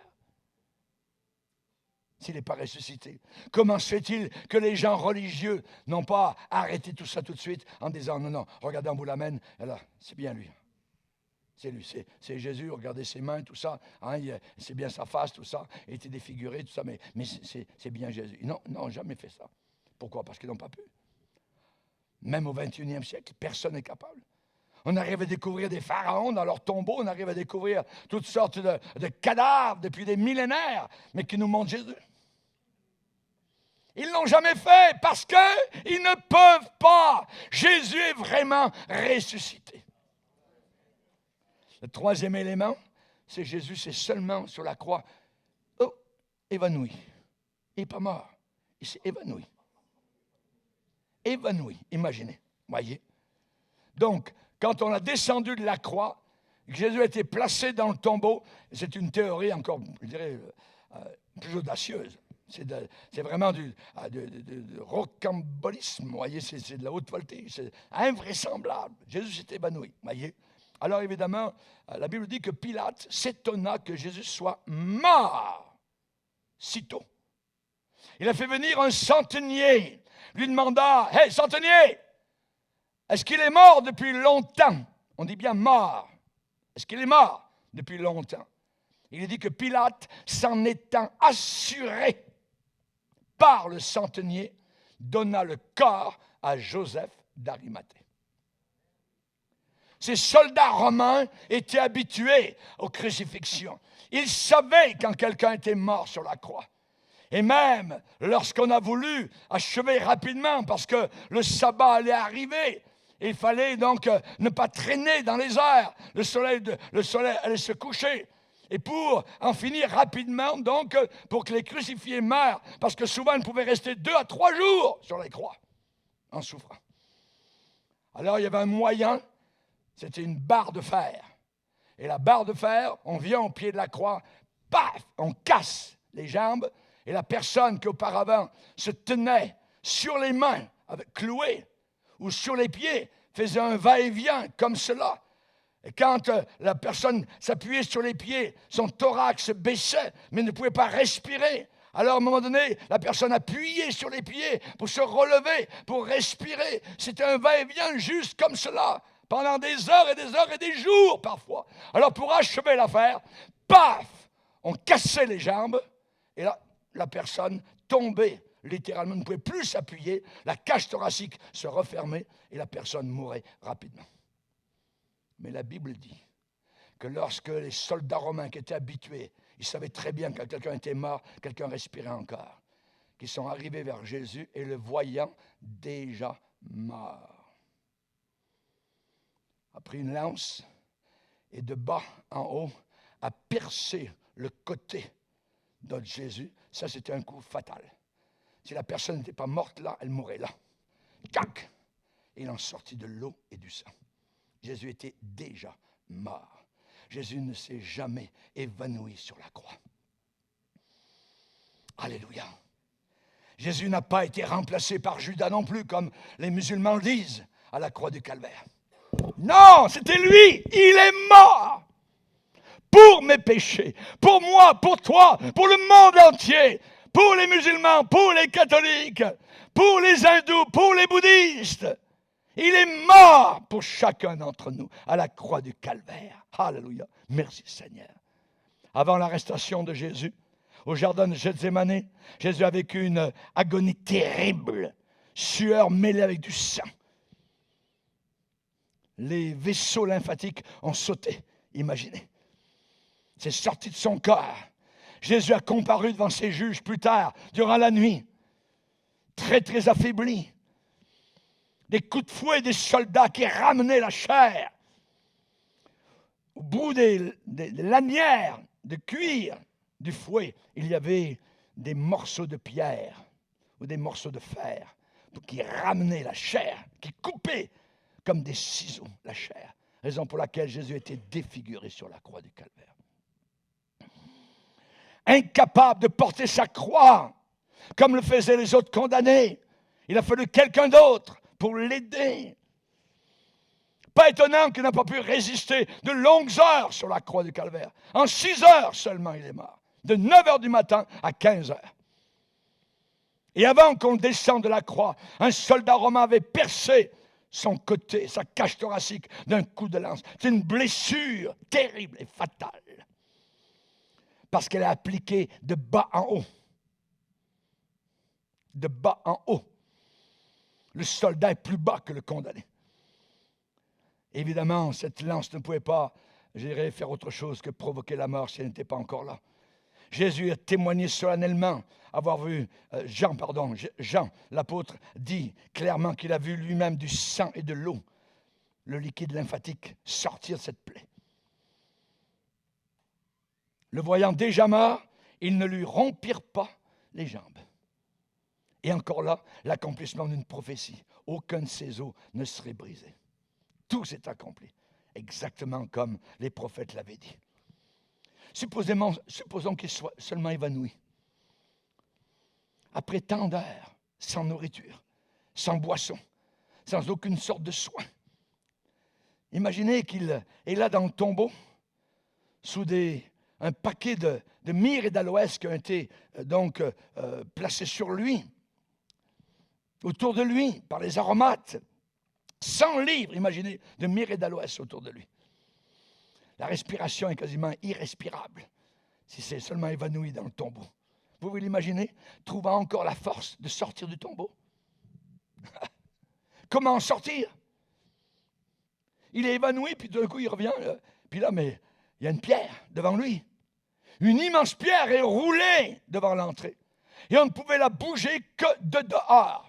[SPEAKER 1] S'il n'est pas ressuscité, comment se fait-il que les gens religieux n'ont pas arrêté tout ça tout de suite en disant non, regardez, on vous l'amène, alors c'est bien lui. C'est lui, c'est Jésus, regardez ses mains, tout ça, hein, c'est bien sa face, tout ça, il était défiguré, tout ça, mais c'est bien Jésus. Non, jamais fait ça. Pourquoi? Parce qu'ils n'ont pas pu. Même au 21e siècle, personne n'est capable. On arrive à découvrir des pharaons dans leurs tombeaux, on arrive à découvrir toutes sortes de cadavres depuis des millénaires, mais qui nous montrent Jésus. Ils ne l'ont jamais fait parce qu'ils ne peuvent pas. Jésus est vraiment ressuscité. Le troisième élément, c'est Jésus, c'est seulement sur la croix, évanoui. Il n'est pas mort, il s'est évanoui. Évanoui, imaginez, voyez. Donc, quand on a descendu de la croix, Jésus a été placé dans le tombeau, c'est une théorie encore, je dirais, plus audacieuse. C'est vraiment du rocambolisme, vous voyez, c'est de la haute voltige, c'est invraisemblable. Jésus s'est évanoui, voyez. Alors évidemment, la Bible dit que Pilate s'étonna que Jésus soit mort si tôt. Il a fait venir un centenier, lui demanda, « Hey, centenier, est-ce qu'il est mort depuis longtemps? » On dit bien mort. Est-ce qu'il est mort depuis longtemps? Il est dit que Pilate, s'en étant assuré par le centenier, donna le corps à Joseph d'Arimathée. Ces soldats romains étaient habitués aux crucifixions. Ils savaient quand quelqu'un était mort sur la croix. Et même lorsqu'on a voulu achever rapidement, parce que le sabbat allait arriver, il fallait donc ne pas traîner dans les airs. Le soleil allait se coucher. Et pour en finir rapidement, donc, pour que les crucifiés meurent, parce que souvent ils pouvaient rester 2 à 3 jours sur les croix, en souffrant. Alors il y avait un moyen, c'était une barre de fer. Et la barre de fer, on vient au pied de la croix, paf, on casse les jambes, et la personne qui auparavant se tenait sur les mains, clouée, ou sur les pieds, faisait un va-et-vient comme cela. Et quand la personne s'appuyait sur les pieds, son thorax baissait, mais ne pouvait pas respirer. Alors, à un moment donné, la personne appuyait sur les pieds pour se relever, pour respirer. C'était un va-et-vient juste comme cela, pendant des heures et des heures et des jours parfois. Alors, pour achever l'affaire, paf, on cassait les jambes, et là, la personne tombait littéralement, ne pouvait plus s'appuyer, la cage thoracique se refermait, et la personne mourait rapidement. Mais la Bible dit que lorsque les soldats romains qui étaient habitués, ils savaient très bien que quand quelqu'un était mort, quelqu'un respirait encore, qu'ils sont arrivés vers Jésus et le voyant déjà mort, a pris une lance et de bas en haut a percé le côté de Jésus. Ça, c'était un coup fatal. Si la personne n'était pas morte là, elle mourrait là. Tac! Et il en sortit de l'eau et du sang. Jésus était déjà mort. Jésus ne s'est jamais évanoui sur la croix. Alléluia. Jésus n'a pas été remplacé par Judas non plus, comme les musulmans le disent, à la croix du Calvaire. Non, c'était lui. Il est mort pour mes péchés, pour moi, pour toi, pour le monde entier, pour les musulmans, pour les catholiques, pour les hindous, pour les bouddhistes. Il est mort pour chacun d'entre nous à la croix du Calvaire. Alléluia. Merci Seigneur. Avant l'arrestation de Jésus, au jardin de Gethsémani, Jésus a vécu une agonie terrible, sueur mêlée avec du sang. Les vaisseaux lymphatiques ont sauté, imaginez. C'est sorti de son corps. Jésus a comparu devant ses juges plus tard, durant la nuit, très très affaibli. Des coups de fouet des soldats qui ramenaient la chair. Au bout des lanières de cuir du fouet, il y avait des morceaux de pierre ou des morceaux de fer qui ramenaient la chair, qui coupaient comme des ciseaux la chair. Raison pour laquelle Jésus était défiguré sur la croix du Calvaire. Incapable de porter sa croix comme le faisaient les autres condamnés, il a fallu quelqu'un d'autre pour l'aider. Pas étonnant qu'il n'a pas pu résister de longues heures sur la croix du Calvaire. En 6 heures seulement, il est mort. De 9 heures du matin à 15 heures. Et avant qu'on descende de la croix, un soldat romain avait percé son côté, sa cage thoracique, d'un coup de lance. C'est une blessure terrible et fatale. Parce qu'elle est appliquée de bas en haut. De bas en haut. Le soldat est plus bas que le condamné. Évidemment, cette lance ne pouvait pas, je dirais, faire autre chose que provoquer la mort si elle n'était pas encore là. Jésus a témoigné solennellement avoir vu, Jean, l'apôtre, dit clairement qu'il a vu lui-même du sang et de l'eau, le liquide lymphatique, sortir de cette plaie. Le voyant déjà mort, ils ne lui rompirent pas les jambes. Et encore là, l'accomplissement d'une prophétie. Aucun de ses os ne serait brisé. Tout s'est accompli, exactement comme les prophètes l'avaient dit. Supposons qu'il soit seulement évanoui. Après tant d'heures, sans nourriture, sans boisson, sans aucune sorte de soin. Imaginez qu'il est là dans le tombeau, sous un paquet de myrrhe et d'aloès qui ont été placés sur lui, autour de lui, par les aromates. 100 livres, imaginez, de myrrhe et d'aloès autour de lui. La respiration est quasiment irrespirable si c'est seulement évanoui dans le tombeau. Vous pouvez l'imaginer, trouvant encore la force de sortir du tombeau. Comment en sortir? Il est évanoui, puis d'un coup il revient, puis là, mais il y a une pierre devant lui. Une immense pierre est roulée devant l'entrée. Et on ne pouvait la bouger que de dehors.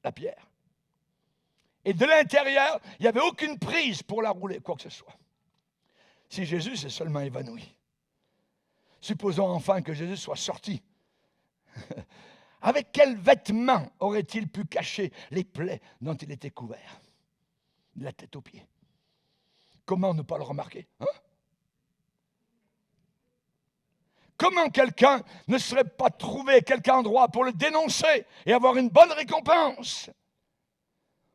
[SPEAKER 1] La pierre. Et de l'intérieur, il n'y avait aucune prise pour la rouler, quoi que ce soit. Si Jésus s'est seulement évanoui. Supposons enfin que Jésus soit sorti. Avec quels vêtements aurait-il pu cacher les plaies dont il était couvert? De la tête aux pieds. Comment ne pas le remarquer? Comment quelqu'un ne serait pas trouvé quelque endroit pour le dénoncer et avoir une bonne récompense?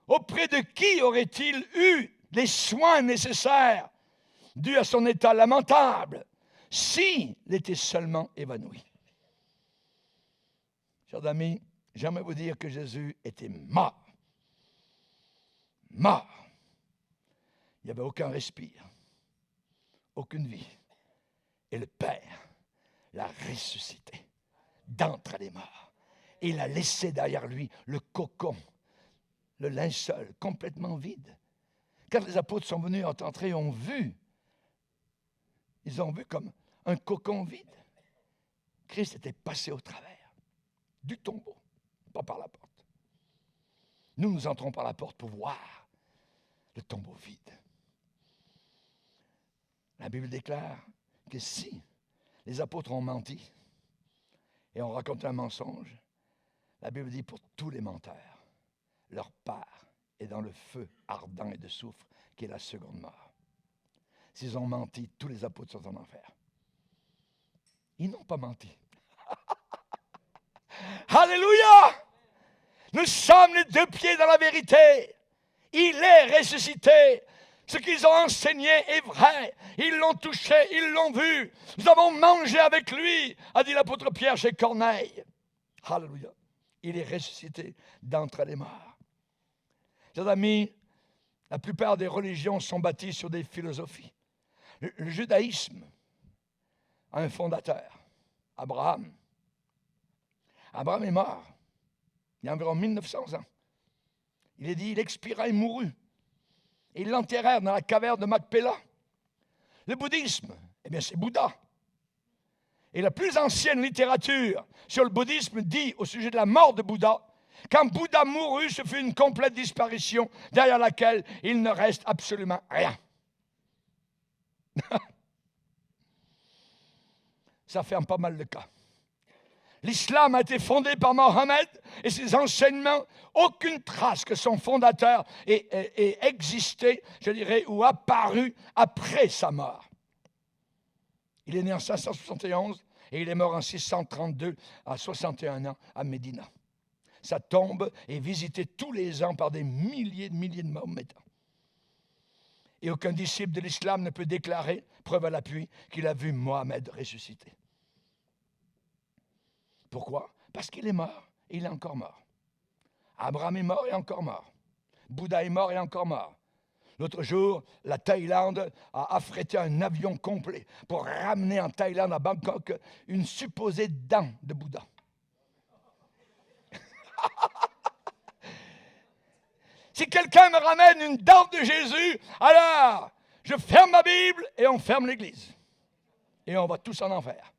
[SPEAKER 1] Auprès de qui aurait-il eu les soins nécessaires dus à son état lamentable s'il était seulement évanoui? Chers amis, j'aimerais vous dire que Jésus était mort. Mort. Il n'y avait aucun respire, aucune vie. Et le Père l'a ressuscité d'entre les morts. Et il a laissé derrière lui le cocon, le linceul complètement vide. Quand les apôtres sont venus entrer, ils ont vu comme un cocon vide. Christ était passé au travers du tombeau, pas par la porte. Nous entrons par la porte pour voir le tombeau vide. La Bible déclare que si les apôtres ont menti et ont raconté un mensonge, la Bible dit pour tous les menteurs, leur part est dans le feu ardent et de soufre qui est la seconde mort. S'ils ont menti, tous les apôtres sont en enfer. Ils n'ont pas menti. Alléluia! Nous sommes les deux pieds dans la vérité. Il est ressuscité. Ce qu'ils ont enseigné est vrai. Ils l'ont touché, ils l'ont vu. Nous avons mangé avec lui, a dit l'apôtre Pierre chez Corneille. Alléluia. Il est ressuscité d'entre les morts. Chers amis, la plupart des religions sont bâties sur des philosophies. Le judaïsme a un fondateur, Abraham. Abraham est mort il y a environ 1900 ans. Il est dit, il expira et mourut. Et ils l'enterrèrent dans la caverne de Macpéla. Le bouddhisme, eh bien c'est Bouddha. Et la plus ancienne littérature sur le bouddhisme dit au sujet de la mort de Bouddha, quand Bouddha mourut, ce fut une complète disparition derrière laquelle il ne reste absolument rien. Ça ferme pas mal le cas. L'islam a été fondé par Mohammed et ses enseignements, aucune trace que son fondateur ait existé, je dirais, ou apparu après sa mort. Il est né en 571 et il est mort en 632 à 61 ans à Médina. Sa tombe est visitée tous les ans par des milliers de Mahométans. Et aucun disciple de l'islam ne peut déclarer, preuve à l'appui, qu'il a vu Mohammed ressusciter. Pourquoi? Parce qu'il est mort et il est encore mort. Abraham est mort et encore mort. Bouddha est mort et encore mort. L'autre jour, la Thaïlande a affrété un avion complet pour ramener en Thaïlande, à Bangkok, une supposée dent de Bouddha. Si quelqu'un me ramène une dent de Jésus, alors je ferme ma Bible et on ferme l'église. et on va tous en enfer.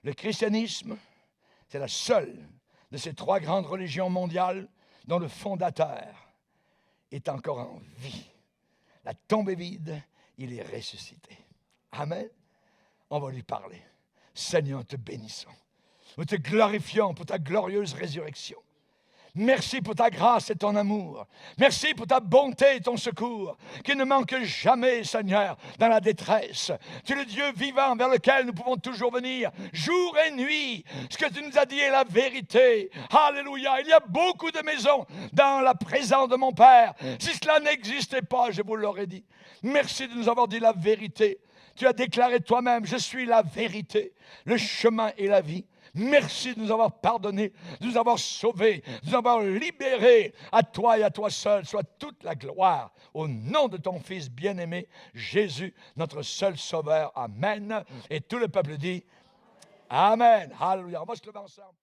[SPEAKER 1] Le christianisme, c'est la seule de ces 3 grandes religions mondiales dont le fondateur est encore en vie. La tombe est vide, il est ressuscité. Amen. On va lui parler. Seigneur, te bénissons. Nous te glorifions pour ta glorieuse résurrection. Merci pour ta grâce et ton amour. Merci pour ta bonté et ton secours, qui ne manque jamais, Seigneur, dans la détresse. Tu es le Dieu vivant vers lequel nous pouvons toujours venir, jour et nuit. Ce que tu nous as dit est la vérité. Alléluia. Il y a beaucoup de maisons dans la présence de mon Père. Si cela n'existait pas, je vous l'aurais dit. Merci de nous avoir dit la vérité. Tu as déclaré toi-même, je suis la vérité, le chemin et la vie. Merci de nous avoir pardonné, de nous avoir sauvés, de nous avoir libérés. À toi et à toi seul soit toute la gloire. Au nom de ton Fils bien-aimé, Jésus, notre seul Sauveur. Amen. Et tout le peuple dit Amen. Alléluia. On va se lever ensemble.